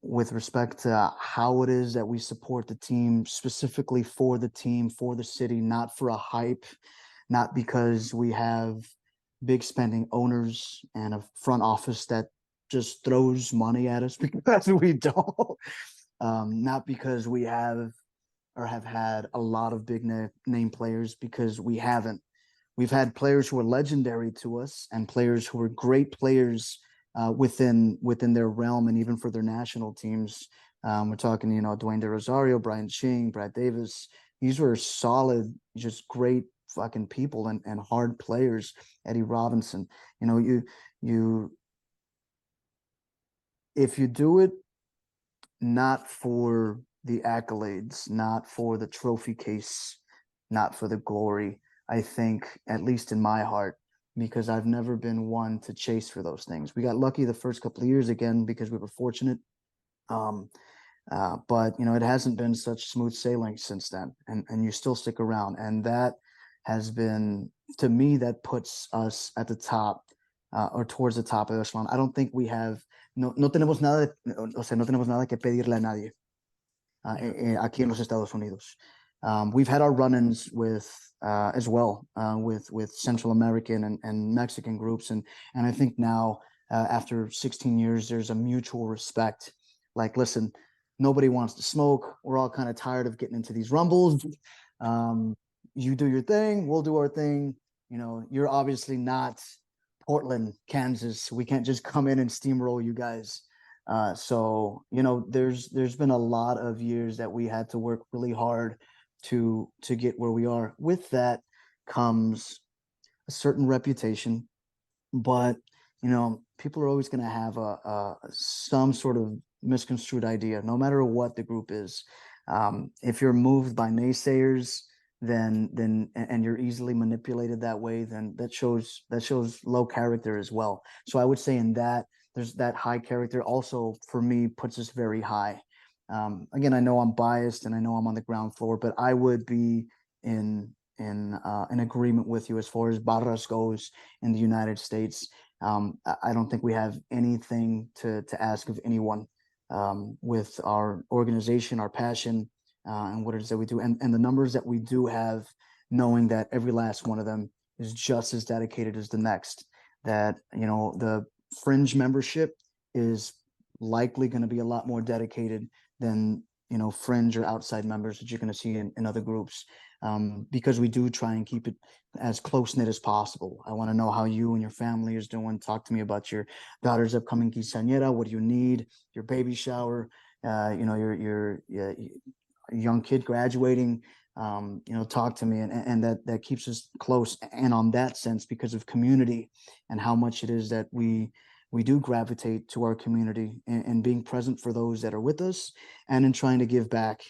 S2: with respect to how it is that we support the team, specifically for the team, for the city, not for a hype, not because we have big spending owners and a front office that just throws money at us because we don't. Not because we have or have had a lot of big name players, because we haven't. We've had players who are legendary to us and players who are great players within their realm and even for their national teams. We're talking, Dwayne De Rosario, Brian Ching, Brad Davis. These were solid, just great fucking people and hard players. Eddie Robinson. You if you do it not for the accolades, not for the trophy case, not for the glory, I think, at least in my heart, because I've never been one to chase for those things. We got lucky the first couple of years again because we were fortunate. Um, but it hasn't been such smooth sailing since then, and you still stick around, and that has been, to me, that puts us at the top, or towards the top of the echelon. I don't think we have no tenemos nada o sea, no tenemos nada que pedirle a nadie,
S1: Yeah.
S2: aquí en los Estados Unidos. We've had our run-ins with as well, with Central American and Mexican groups, and I think now, after 16 years, there's a mutual respect. Like, listen, nobody wants to smoke. We're all kind of tired of getting into these rumbles. You do your thing, we'll do our thing. You're obviously not Portland, Kansas. We can't just come in and steamroll you guys. So there's been a lot of years that we had to work really hard to get where we are. With that comes a certain reputation, but people are always going to have some sort of misconstrued idea, no matter what the group is. If you're moved by naysayers, then and you're easily manipulated that way, then that shows low character as well. So I would say in that there's that high character also for me puts us very high. Again, I know I'm biased and I know I'm on the ground floor, but I would be in agreement with you as far as Barras goes in the United States. I don't think we have anything to ask of anyone with our organization, our passion, and what it is that we do, and the numbers that we do have, knowing that every last one of them is just as dedicated as the next. That, you know, the fringe membership is likely going to be a lot more dedicated than, you know, fringe or outside members that you're going to see in other groups, because we do try and keep it as close knit as possible. I want to know how you and your family is doing. Talk to me about your daughter's upcoming quinceañera. What do you need? Your baby shower. You know, your young kid graduating. You know, talk to me, and that keeps us close. And on that sense, because of community and how much it is that we do gravitate to our community, and being present for those that are with us, and in trying to give back,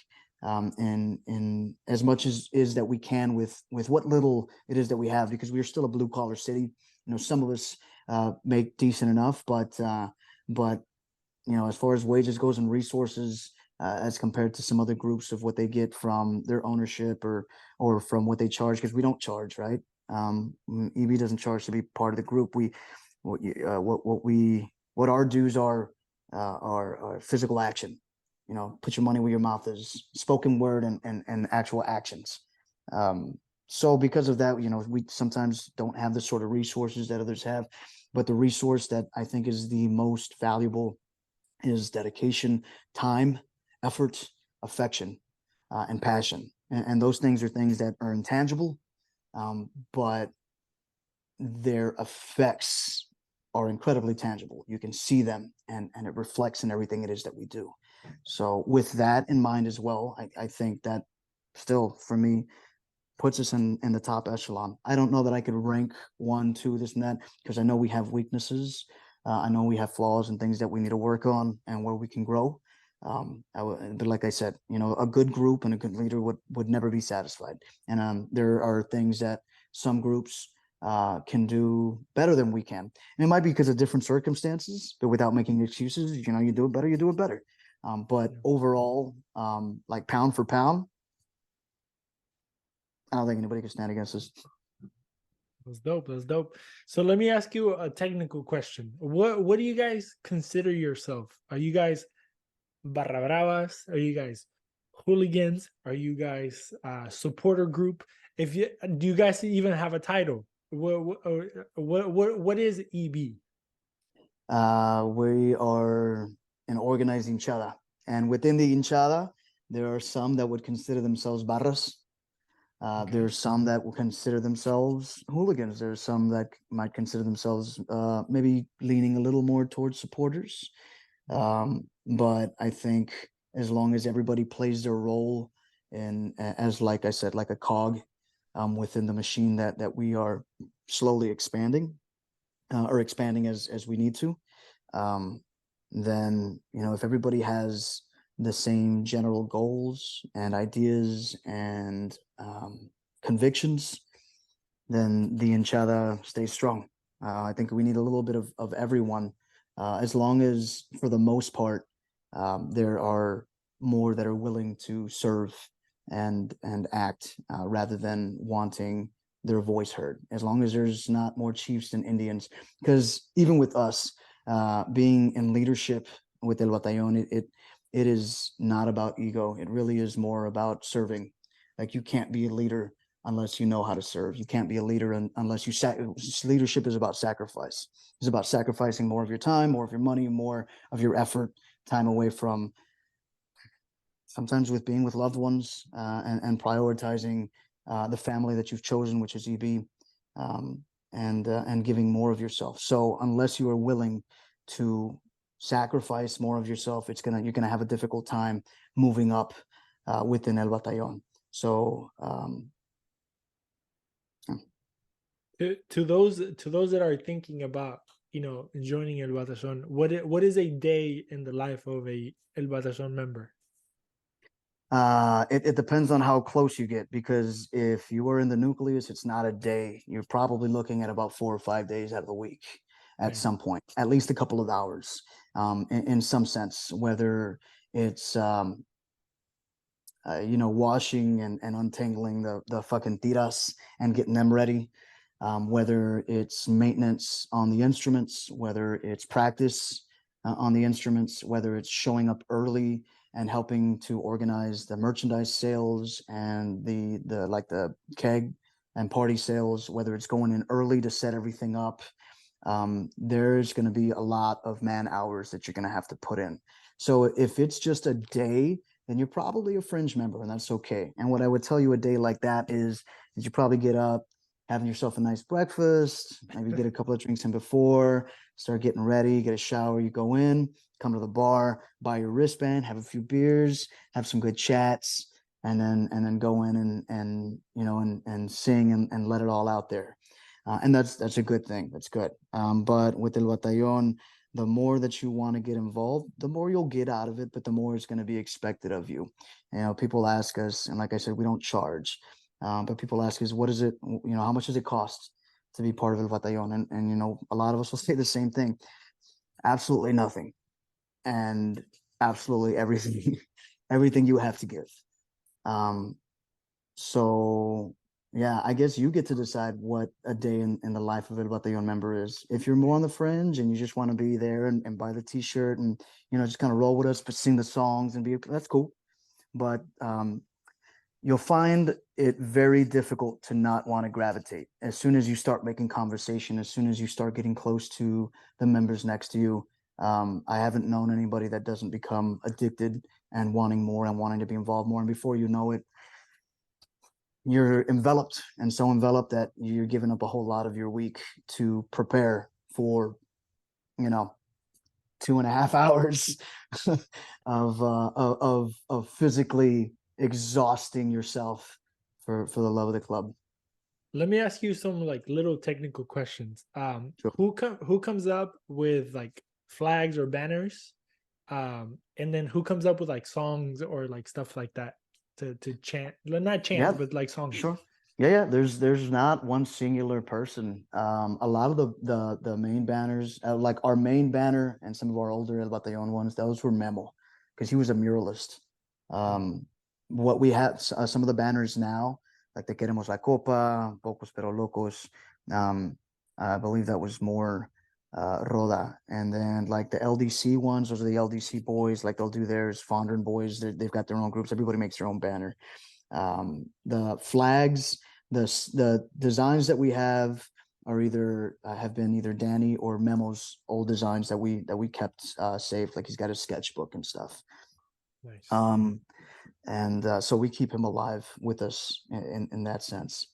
S2: in as much as is that we can with what little it is that we have, because we are still a blue collar city. You know, some of us make decent enough, but you know, as far as wages goes and resources, as compared to some other groups of what they get from their ownership or from what they charge, because we don't charge, right? EB doesn't charge to be part of the group. What our dues are physical action. You know, put your money where your mouth is, spoken word and actual actions. So because of that, you know, we sometimes don't have the sort of resources that others have, but the resource that I think is the most valuable is dedication, time, effort, affection, and passion. And those things are things that are intangible, but their effects are incredibly tangible. You can see them, and it reflects in everything it is that we do. So with that in mind as well, I think that still for me puts us in the top echelon. I don't know that I could rank 1, 2, this and that, because I know we have weaknesses. I know we have flaws and things that we need to work on and where we can grow. But like I said, you know, a good group and a good leader would never be satisfied. And there are things that some groups can do better than we can. And it might be because of different circumstances, but without making excuses, you know, you do it better, you do it better. But overall, like pound for pound, I don't think anybody can stand against us.
S1: That's dope. That's dope. So let me ask you a technical question. What do you guys consider yourself? Are you guys barra bravas? Are you guys hooligans? Are you guys supporter group? If you do, you guys even have a title? What is EB?
S2: We are an organized hinchada, and within the hinchada, there are some that would consider themselves barras.
S1: Okay.
S2: There's some that will consider themselves hooligans. There's some that might consider themselves maybe leaning a little more towards supporters. But I think as long as everybody plays their role, and as like I said, like a cog within the machine that we are slowly expanding, or expanding as we need to, then, you know, if everybody has the same general goals and ideas and convictions, then the hinchada stays strong. I think we need a little bit of everyone, as long as for the most part there are more that are willing to serve and act, rather than wanting their voice heard. As long as there's not more chiefs than Indians, because even with us being in leadership with El Batallon, it is not about ego. It really is more about serving. Like, you can't be a leader unless you know how to serve. You can't be a leader unless you leadership is about sacrifice. It's about sacrificing more of your time, more of your money, more of your effort, time away from, sometimes with being with loved ones, and prioritizing the family that you've chosen, which is EB, and giving more of yourself. So unless you are willing to sacrifice more of yourself, you're gonna have a difficult time moving up within El Batallon. So
S1: to those that are thinking about, you know, joining El Batallon, what is a day in the life of a El Batallon member?
S2: it depends on how close you get, because if you are in the nucleus, it's not a day. You're probably looking at about 4 or 5 days out of the week. at some point, at least a couple of hours, in some sense, whether it's washing and untangling the fucking tiras and getting them ready, whether it's maintenance on the instruments, whether it's practice on the instruments, whether it's showing up early and helping to organize the merchandise sales and the keg and party sales, whether it's going in early to set everything up. There's going to be a lot of man hours that you're going to have to put in. So if it's just a day, then you're probably a fringe member, and that's okay. And what I would tell you a day like that is you probably get up, having yourself a nice breakfast, maybe get a couple of drinks in before, start getting ready, get a shower, you go in, come to the bar, buy your wristband, have a few beers, have some good chats, and then go in and sing and let it all out there. And that's a good thing. That's good. But with El Batallon, the more that you want to get involved, the more you'll get out of it, but the more is going to be expected of you. People ask us, and like I said, we don't charge, but people ask us, what is it, how much does it cost to be part of El Batallon? And a lot of us will say the same thing. Absolutely nothing. And absolutely everything, everything you have to give. So yeah, I guess you get to decide what a day in the life of El Batallon member is. If you're more on the fringe and you just want to be there and buy the t-shirt and, just kind of roll with us, but sing the songs and that's cool. But you'll find it very difficult to not want to gravitate. As soon as you start making conversation, as soon as you start getting close to the members next to you, I haven't known anybody that doesn't become addicted and wanting more and wanting to be involved more. And before you know it, you're enveloped, and so enveloped that you're giving up a whole lot of your week to prepare for 2.5 hours of physically exhausting yourself for the love of the club.
S1: Let me ask you some like little technical questions.
S2: Sure.
S1: Who comes up with like flags or banners, and then who comes up with like songs or like stuff like that to chant, not chant,
S2: Yeah,
S1: but like songs?
S2: sure. Yeah. There's not one singular person. A lot of the main banners, like our main banner and some of our older El Batallon ones, those were Memo, because he was a muralist. What we have, some of the banners now, like the Queremos la Copa, Pocos Pero Locos. I believe that was more Roda. And then like the LDC ones, those are the LDC boys. Like they'll do theirs. Fondren boys, they've got their own groups. Everybody makes their own banner. The flags, the designs that we have are have been either Danny or Memo's old designs that we kept safe. Like he's got his sketchbook and stuff.
S1: Nice.
S2: And so we keep him alive with us in that sense.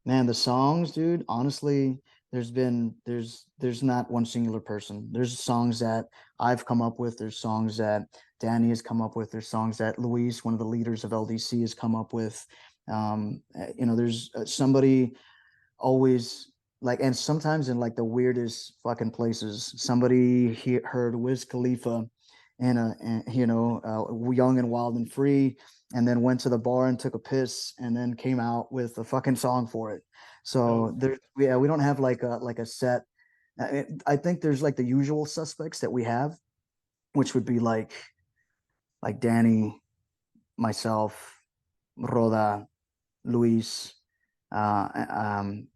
S2: Man, the songs, dude, honestly, there's not one singular person. There's songs that I've come up with. There's songs that Danny has come up with. There's songs that Luis, one of the leaders of LDC, has come up with. There's somebody always like, and sometimes in like the weirdest fucking places, somebody heard Wiz Khalifa young and wild and free, and then went to the bar and took a piss and then came out with a fucking song for it. So we don't have like a set. I think there's like the usual suspects that we have, which would be like Danny, myself, Roda, Luis, and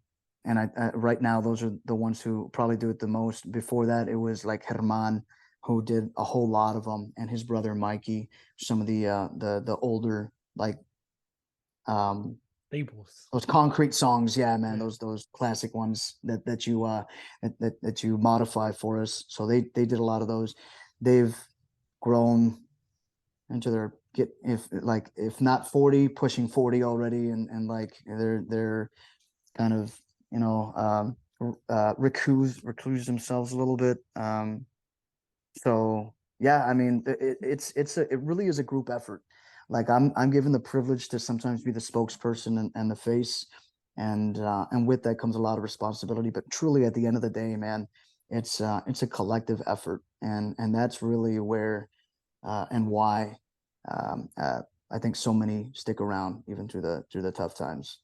S2: I right now those are the ones who probably do it the most. Before that, it was like Herman, who did a whole lot of them, and his brother Mikey, some of the older like
S1: Staples.
S2: those concrete songs. Yeah, man, those classic ones that you modify for us. So they did a lot of those. They've grown into their if not 40, pushing 40 already, and like they're kind of recluse themselves a little bit. So yeah, I mean, it really is a group effort. Like I'm given the privilege to sometimes be the spokesperson and the face, and with that comes a lot of responsibility. But truly, at the end of the day, man, it's a collective effort, and that's really where and why I think so many stick around even through the tough times.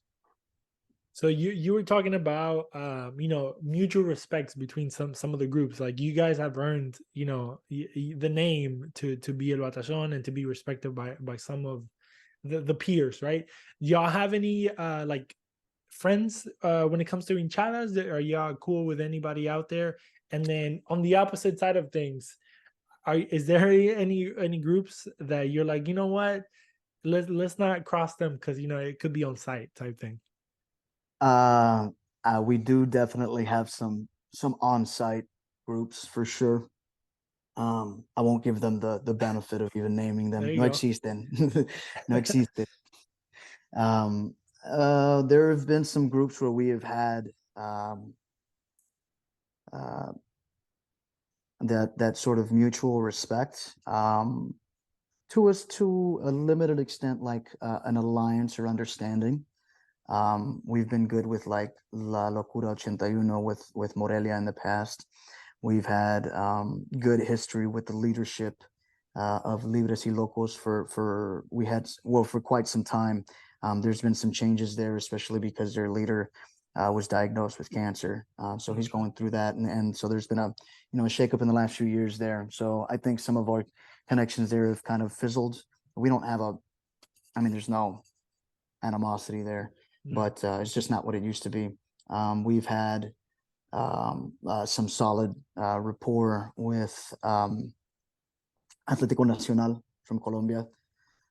S1: So you were talking about mutual respects between some of the groups. Like you guys have earned the name to be El Batallon and to be respected by some of the peers, right? Y'all have any like friends when it comes to hinchadas? Are y'all cool with anybody out there? And then on the opposite side of things, is there any groups that you're like, you know what, let's not cross them because it could be on site type thing?
S2: Uh, we do definitely have some on-site groups for sure. I won't give them the benefit of even naming
S1: There
S2: them.
S1: you
S2: No
S1: go.
S2: existen. No existen. Um, there have been some groups where we have had uh, that sort of mutual respect. To a limited extent, like an alliance or understanding. We've been good with like La Locura 81 with Morelia in the past. We've had good history with the leadership of Libres y Locos for quite some time. There's been some changes there, especially because their leader was diagnosed with cancer. So he's
S1: Okay.
S2: going through that, and so there's been a shakeup in the last few years there. So I think some of our connections there have kind of fizzled. We don't have there's no animosity there,
S1: No.
S2: but it's just not what it used to be. We've had some solid rapport with Atlético Nacional from Colombia,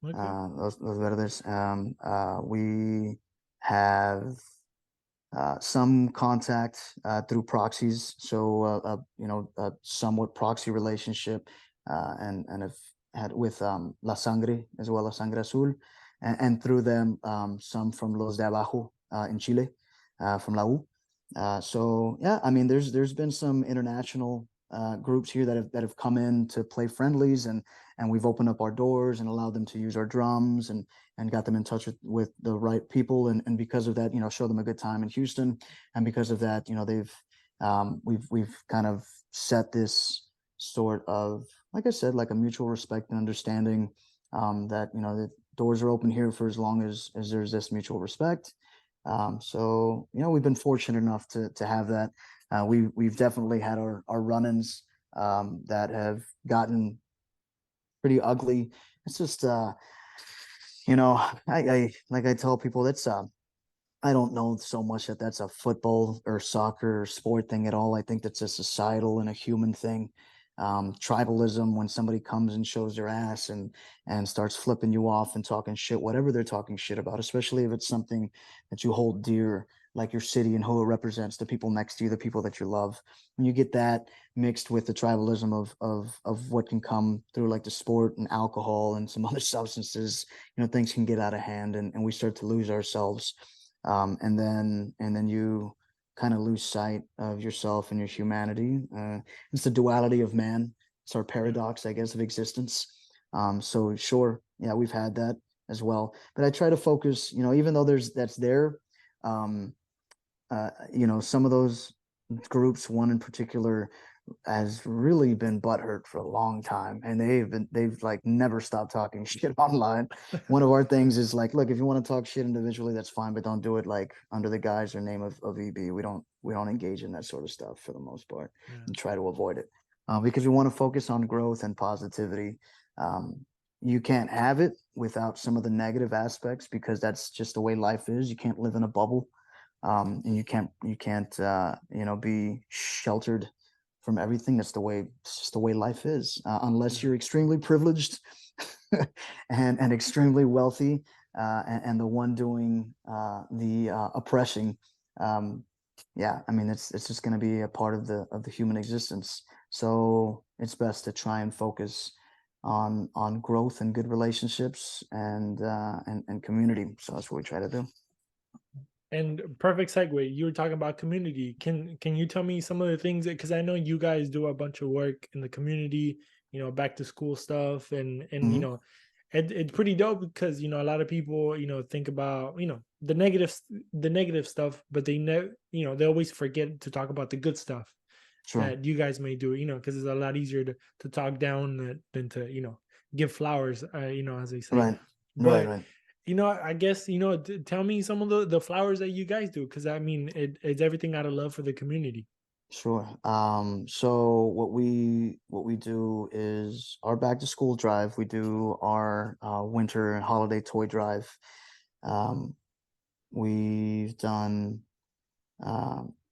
S1: Okay.
S2: Los Verdes. We have some contact through proxies, so a somewhat proxy relationship, and have had with La Sangre as well as Sangre Azul, and through them some from Los de Abajo in Chile, from La U. So yeah, I mean, there's been some international groups here that have come in to play friendlies, and we've opened up our doors and allowed them to use our drums and got them in touch with the right people, and because of that, show them a good time in Houston, and because of that, we've kind of set this sort of, like I said, like a mutual respect and understanding, that the doors are open here for as long as there's this mutual respect. So we've been fortunate enough to have that. We've definitely had our run-ins that have gotten pretty ugly. It's just I like I tell people, that's I don't know so much that that's a football or soccer or sport thing at all. I think that's a societal and a human thing. Tribalism, when somebody comes and shows their ass and starts flipping you off and talking shit, whatever they're talking shit about, especially if it's something that you hold dear, like your city and who it represents, the people next to you, the people that you love. When you get that mixed with the tribalism of what can come through, like the sport and alcohol and some other substances, things can get out of hand, and we start to lose ourselves, and then you kind of lose sight of yourself and your humanity. It's the duality of man. It's our
S1: Yeah.
S2: paradox, I guess, of existence. So sure, yeah, we've had that as well. But I try to focus, even though that's there, um, some of those groups, one in particular, has really been butthurt for a long time, and they've like never stopped talking shit online. One of our things is like, look, if you want to talk shit individually, that's fine, but don't do it like under the guise or name of EB. We don't engage in that sort of stuff for the most part,
S1: Yeah.
S2: and try to avoid it, because we want to focus on growth and positivity. You can't have it without some of the negative aspects, because that's just the way life is. You can't live in a bubble, and you can't be sheltered from everything. It's just the way life is, unless
S1: Yeah.
S2: you're extremely privileged and extremely wealthy, and the one doing the oppressing. um, yeah, I mean, it's just going to be a part of the human existence. So it's best to try and focus on growth and good relationships, and community. So that's what we try to do.
S1: And perfect segue. You were talking about community. Can you tell me some of the things that, because I know you guys do a bunch of work in the community, back to school stuff, and
S2: Hmm.
S1: it's pretty dope because a lot of people think about the negative stuff, but they always forget to talk about the good stuff
S2: Sure.
S1: that you guys may do, because it's a lot easier to talk down than to give flowers, as they say.
S2: Right. Right.
S1: But
S2: Right.
S1: I guess, tell me some of the flowers that you guys do, because I mean, it's everything out of love for the community.
S2: Sure. So what we do is our back to school drive. We do our winter and holiday toy drive. Um, we've done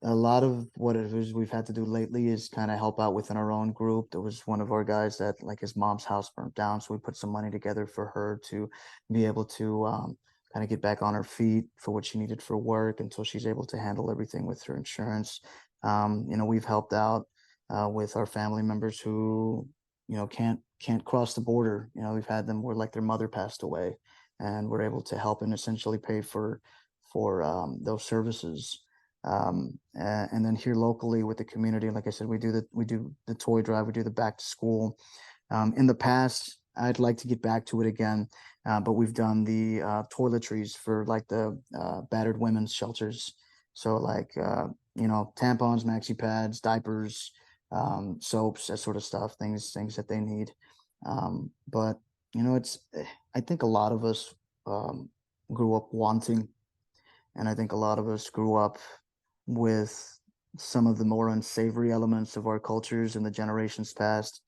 S2: a lot of what it is we've had to do lately is kind of help out within our own group. There was one of our guys that like his mom's house burnt down, so we put some money together for her to be able to kind of get back on her feet for what she needed for work until she's able to handle everything with her insurance. We've helped out with our family members who can't cross the border. We've had them where like their mother passed away, and we're able to help and essentially pay for those services. And then here locally with the community, like I said, we do the toy drive, we do the back to school. In the past, I'd like to get back to it again, but we've done the toiletries for like the battered women's shelters. So like tampons, maxi pads, diapers, soaps, that sort of stuff, things that they need. But it's I think a lot of us um, grew up wanting, and I think a lot of us grew up with some of the more unsavory elements of our cultures in the generations past.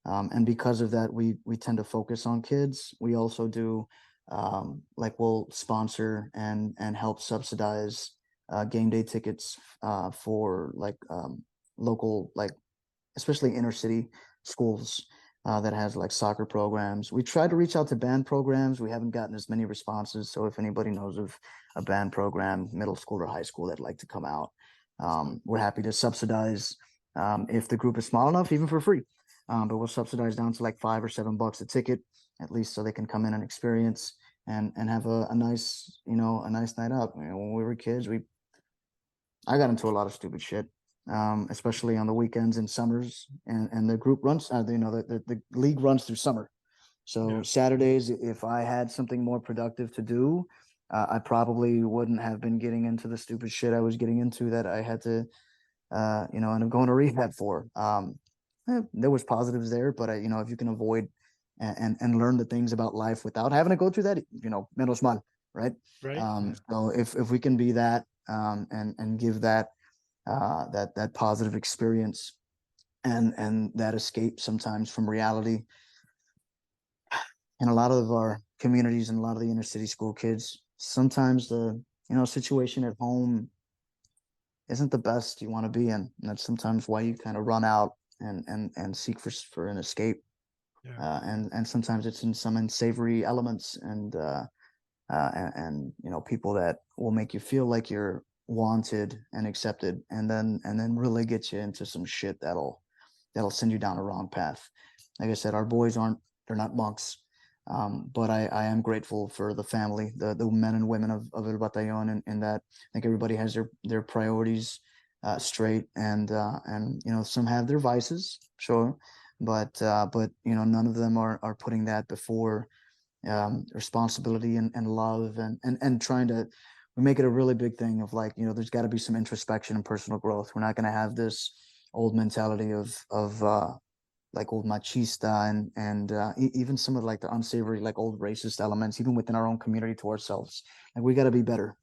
S2: And because of that, we tend to focus on kids. We also do like we'll sponsor and help subsidize game day tickets for like local, like especially inner city schools that has like soccer programs. We try to reach out to band programs. We haven't gotten as many responses. So if anybody knows of a band program, middle school or high school, that'd like to come out, we're happy to subsidize if the group is small enough, even for free. But we'll subsidize down to like $5 or $7 a ticket, at least, so they can come in and experience and have a nice a nice night out. When we were kids, I got into a lot of stupid shit, especially on the weekends and summers. And the group runs, the league runs through summer. So
S1: Yeah.
S2: Saturdays, if I had something more productive to do, I probably wouldn't have been getting into the stupid shit I was getting into that I had to, end up going to rehab for. There was positives there, but if you can avoid and learn the things about life without having to go through that, menos mal, right?
S1: Right.
S2: So if we can be that and give that positive experience and that escape sometimes from reality. And a lot of our communities and a lot of the inner city school kids, sometimes the situation at home isn't the best you want to be in, and that's sometimes why you kind of run out and seek for an escape.
S1: Yeah.
S2: And sometimes it's in some unsavory elements and people that will make you feel like you're wanted and accepted, and then really get you into some shit that'll send you down a wrong path. Like I said, our boys they're not monks, but I am grateful for the family, the men and women of El Batallon, and that I think everybody has their priorities straight, and some have their vices, sure, but none of them are putting that before responsibility and love and trying to we make it a really big thing of like there's got to be some introspection and personal growth. We're not going to have this old mentality of like old machista and even some of like the unsavory like old racist elements even within our own community to ourselves. Like we got to be better.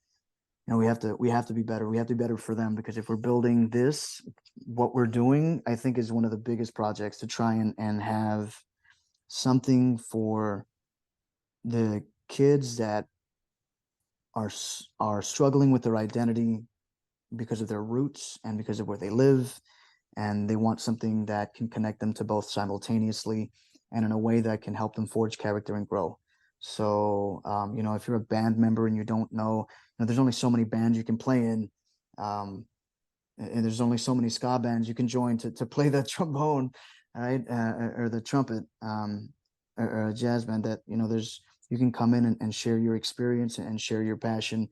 S2: We have to be better. We have to be better for them, because if we're building this, what we're doing, I think, is one of the biggest projects to try and have something for the kids that are struggling with their identity because of their roots and because of where they live, and they want something that can connect them to both simultaneously and in a way that can help them forge character and grow. So if you're a band member and you don't know, there's only so many bands you can play in, and there's only so many ska bands you can join to play the trombone, right, or the trumpet, or a jazz band. That there's you can come in and share your experience and share your passion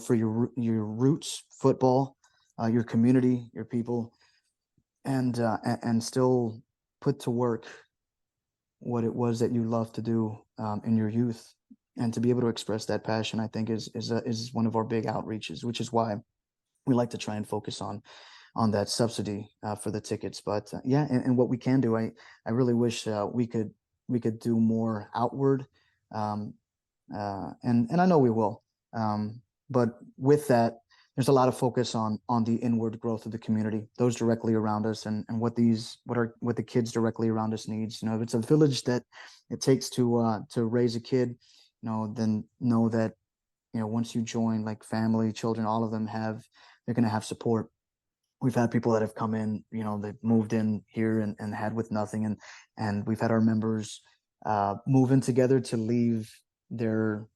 S2: for your roots, football, your community, your people, and still put to work what it was that you love to do in your youth, and to be able to express that passion, I think is one of our big outreaches, which is why we like to try and focus on that subsidy for the tickets. But yeah, and what we can do, I really wish we could do more outward. Um, and I know we will. But with that, there's a lot of focus on the inward growth of the community, those directly around us, and what the kids directly around us needs. If it's a village that it takes to raise a kid, then know that once you join, like family, children, all of them they're going to have support. We've had people that have come in, they've moved in here and had with nothing, and we've had our members move in together to leave their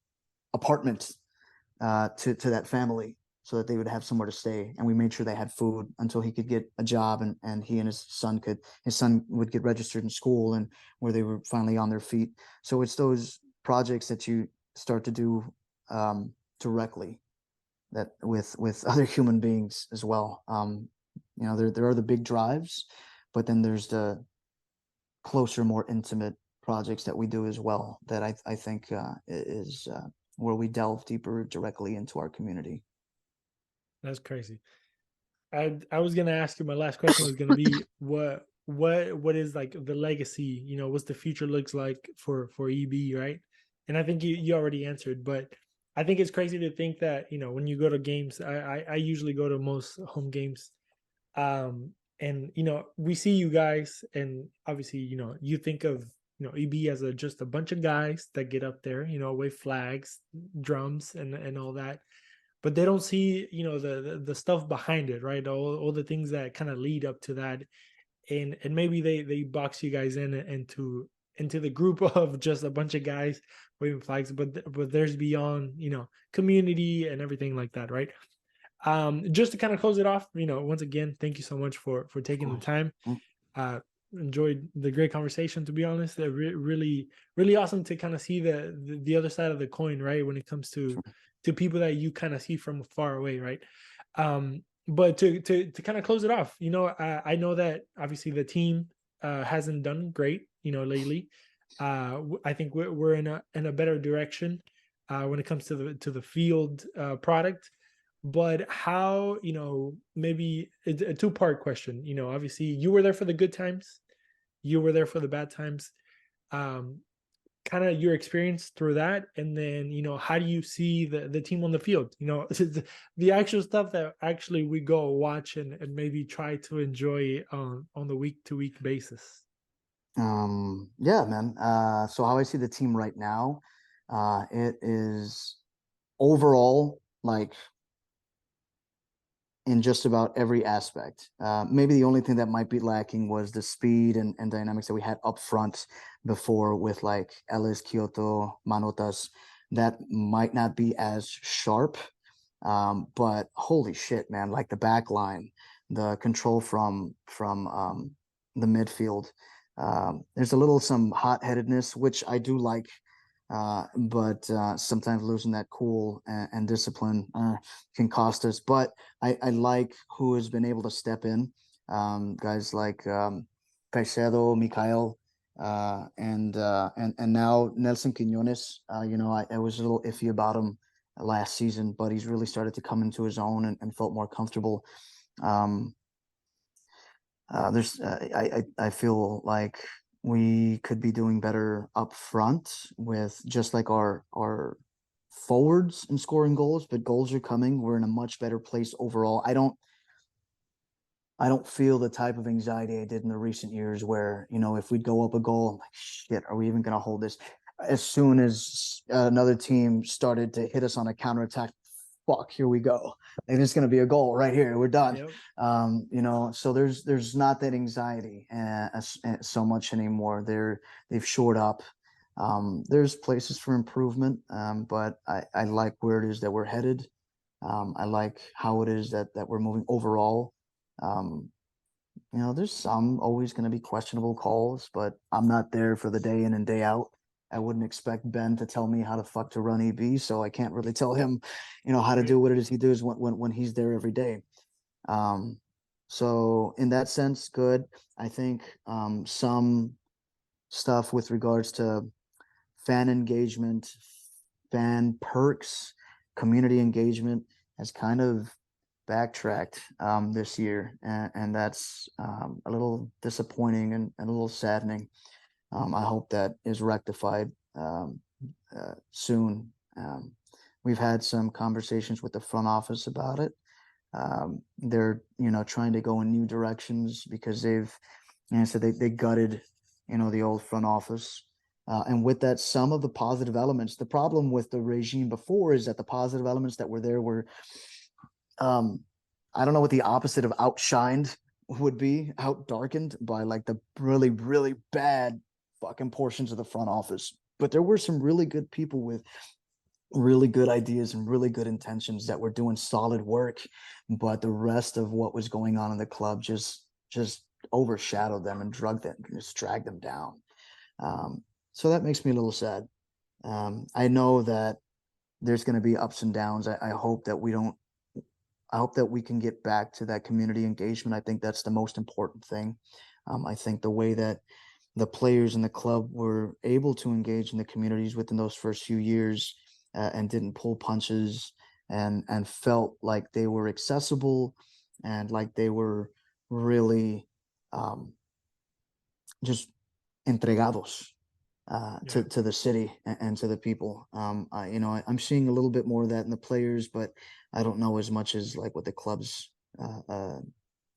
S2: apartment to that family so that they would have somewhere to stay. And we made sure they had food until he could get a job, and he and his son would get registered in school, and where they were finally on their feet. So it's those projects that you start to do directly that with other human beings as well. There are the big drives, but then there's the closer, more intimate projects that we do as well that I think is where we delve deeper directly into our community.
S1: That's crazy. I was gonna ask you, my last question was gonna be what is like the legacy, what's the future looks like for EB, right? And I think you already answered, but I think it's crazy to think that, when you go to games, I usually go to most home games. And we see you guys, and obviously, you think of EB as just a bunch of guys that get up there, wave flags, drums, and all that, but they don't see the stuff behind it, right? All the things that kind of lead up to that, and maybe they box you guys into the group of just a bunch of guys waving flags, but there's beyond community and everything like that, right? Just to kind of close it off, once again, thank you so much for taking the time. Enjoyed the great conversation, to be honest. Really, really awesome to kind of see the other side of the coin, right? When it comes to people that you kind of see from far away, right? But to kind of close it off, I know that obviously the team hasn't done great, lately. I think we're in a better direction when it comes to the field product. But how, maybe it's a two-part question. Obviously you were there for the good times, you were there for the bad times. Kind of your experience through that, and then how do you see the team on the field? The actual stuff that actually we go watch and maybe try to enjoy on the week-to-week basis.
S2: Yeah, man. So how I see the team right now, it is overall like in just about every aspect. Maybe the only thing that might be lacking was the speed and dynamics that we had up front before with like Ellis, Kyoto, Manotas. That might not be as sharp, but holy shit, man! Like the back line, the control from the midfield. There's some hot-headedness, which I do like. But sometimes losing that cool and discipline can cost us. But I like who has been able to step in, guys like Caicedo, Mikhail, and now Nelson Quinones. I was a little iffy about him last season, but he's really started to come into his own and felt more comfortable. I feel like we could be doing better up front with just like our forwards and scoring goals, but goals are coming. We're in a much better place overall. I don't feel the type of anxiety I did in the recent years where, if we'd go up a goal, I'm like, shit, are we even going to hold this? As soon as another team started to hit us on a counterattack, fuck, here we go. Like, there's going to be a goal right here. We're done. Yep. So there's not that anxiety so much anymore. They've shored up. There's places for improvement, but I like where it is that we're headed. I like how it is that we're moving overall. There's some always going to be questionable calls, but I'm not there for the day in and day out. I wouldn't expect Ben to tell me how the fuck to run EB, so I can't really tell him, how to do what it is he does when he's there every day. So in that sense, good. I think some stuff with regards to fan engagement, fan perks, community engagement has kind of backtracked this year, and that's a little disappointing and a little saddening. I hope that is rectified soon. We've had some conversations with the front office about it. They're, trying to go in new directions because they gutted, the old front office. And with that, some of the positive elements, the problem with the regime before is that the positive elements that were there were, I don't know what the opposite of outshined would be, out darkened by like the really, really bad fucking portions of the front office. But there were some really good people with really good ideas and really good intentions that were doing solid work, but the rest of what was going on in the club just overshadowed them and just dragged them down. So that makes me a little sad. I know that there's going to be ups and downs. I hope that we can get back to that community engagement. I think that's the most important thing. I think the way that the players in the club were able to engage in the communities within those first few years, and didn't pull punches, and felt like they were accessible, and like they were really just entregados to the city and to the people. I'm seeing a little bit more of that in the players, but I don't know as much as like what the club's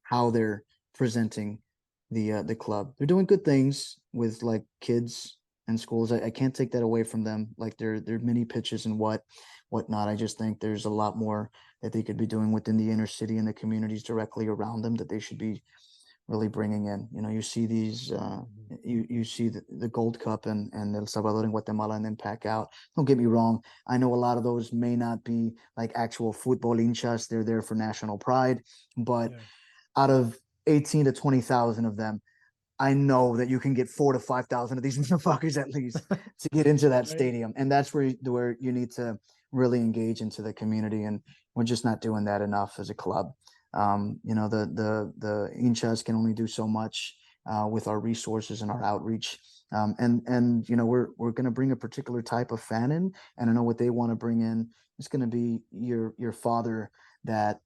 S2: how they're presenting the club. They're doing good things with like kids and schools. I can't take that away from them. Like their mini pitches and whatnot. I just think there's a lot more that they could be doing within the inner city and the communities directly around them that they should be really bringing in. You see these, you see the Gold Cup and El Salvador and Guatemala, and then pack out. Don't get me wrong. I know a lot of those may not be like actual football hinchas. They're there for national pride, but out of 18 to 20,000 of them, I know that you can get 4,000 to 5,000 of these motherfuckers at least to get into that stadium. And that's where you need to really engage into the community. And we're just not doing that enough as a club. The hinchas can only do so much with our resources and our outreach. We're going to bring a particular type of fan in, and I know what they want to bring in. It's going to be your father that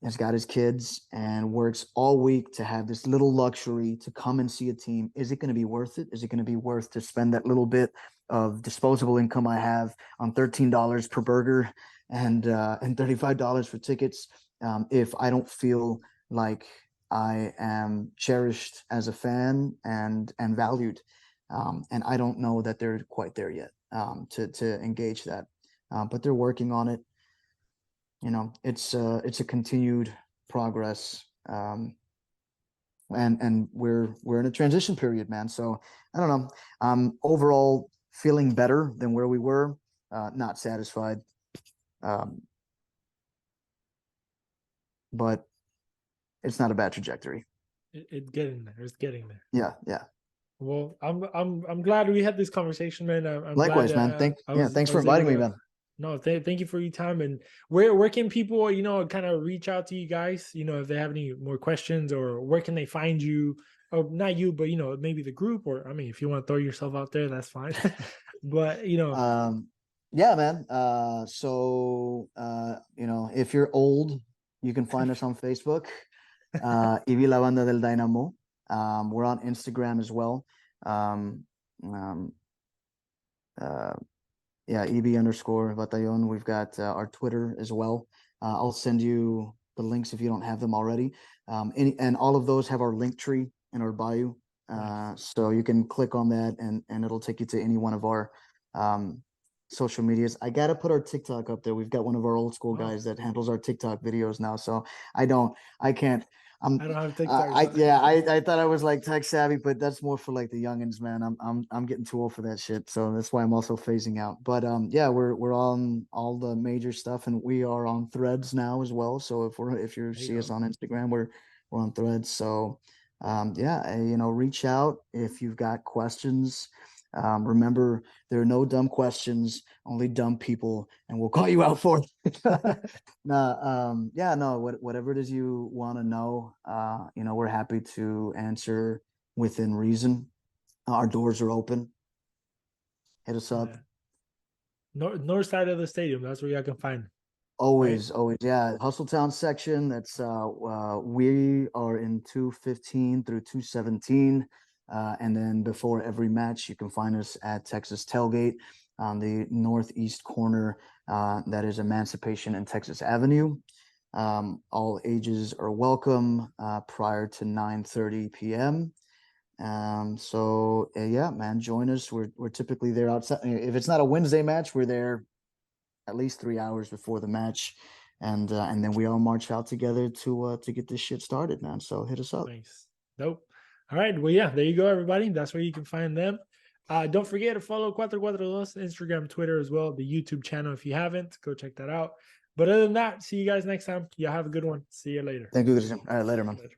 S2: has got his kids and works all week to have this little luxury to come and see a team. Is it going to be worth it? Is it going to be worth to spend that little bit of disposable income I have on $13 per burger and $35 for tickets if I don't feel like I am cherished as a fan and valued? And I don't know that they're quite there yet to engage that, but they're working on it. It's a continued progress, and we're in a transition period, man. So I don't know. Overall feeling better than where we were. Not satisfied, but it's not a bad trajectory.
S1: It's getting there. It's getting there.
S2: Yeah.
S1: Well, I'm glad we had this conversation, man. I'm
S2: Likewise,
S1: glad,
S2: man. Thanks for inviting me, man.
S1: No, thank you for your time. And where can people, kind of reach out to you guys, if they have any more questions, or where can they find you? Or not you, but maybe the group, or I mean, if you want to throw yourself out there, that's fine. But
S2: yeah, man. If you're old, you can find us on Facebook. Y la Banda del Dynamo. We're on Instagram as well. EB_Batallon. We've got our Twitter as well. I'll send you the links if you don't have them already. And all of those have our link tree in our bio. So you can click on that and it'll take you to any one of our social medias. I got to put our TikTok up there. We've got one of our old school guys that handles our TikTok videos now. So I don't have TikTok. I thought I was like tech savvy, but that's more for like the youngins, man. I'm getting too old for that shit. So that's why I'm also phasing out. But we're on all the major stuff, and we are on Threads now as well. So if you see us on Instagram, we're on Threads. So reach out if you've got questions. Remember, there are no dumb questions, only dumb people, and we'll call you out for it. Whatever it is you want to know, we're happy to answer within reason. Our doors are open. Hit us up.
S1: North side of the stadium, that's where y'all can find.
S2: Always. Yeah. Hustletown section. That's we are in 215 through 217. And then before every match, you can find us at Texas Tailgate on the northeast corner. That is Emancipation and Texas Avenue. All ages are welcome prior to 9:30 p.m. Yeah, man, join us. We're typically there outside. If it's not a Wednesday match, we're there at least 3 hours before the match, and then we all march out together to get this shit started, man. So hit us up.
S1: Nice. Dope. All right. Well, yeah, there you go, everybody. That's where you can find them. Don't forget to follow 442 Instagram, Twitter as well, the YouTube channel. If you haven't, go check that out. But other than that, see you guys next time. Y'all have a good one. See you later.
S2: Thank you, Cristian. All right, later, man.
S1: Later.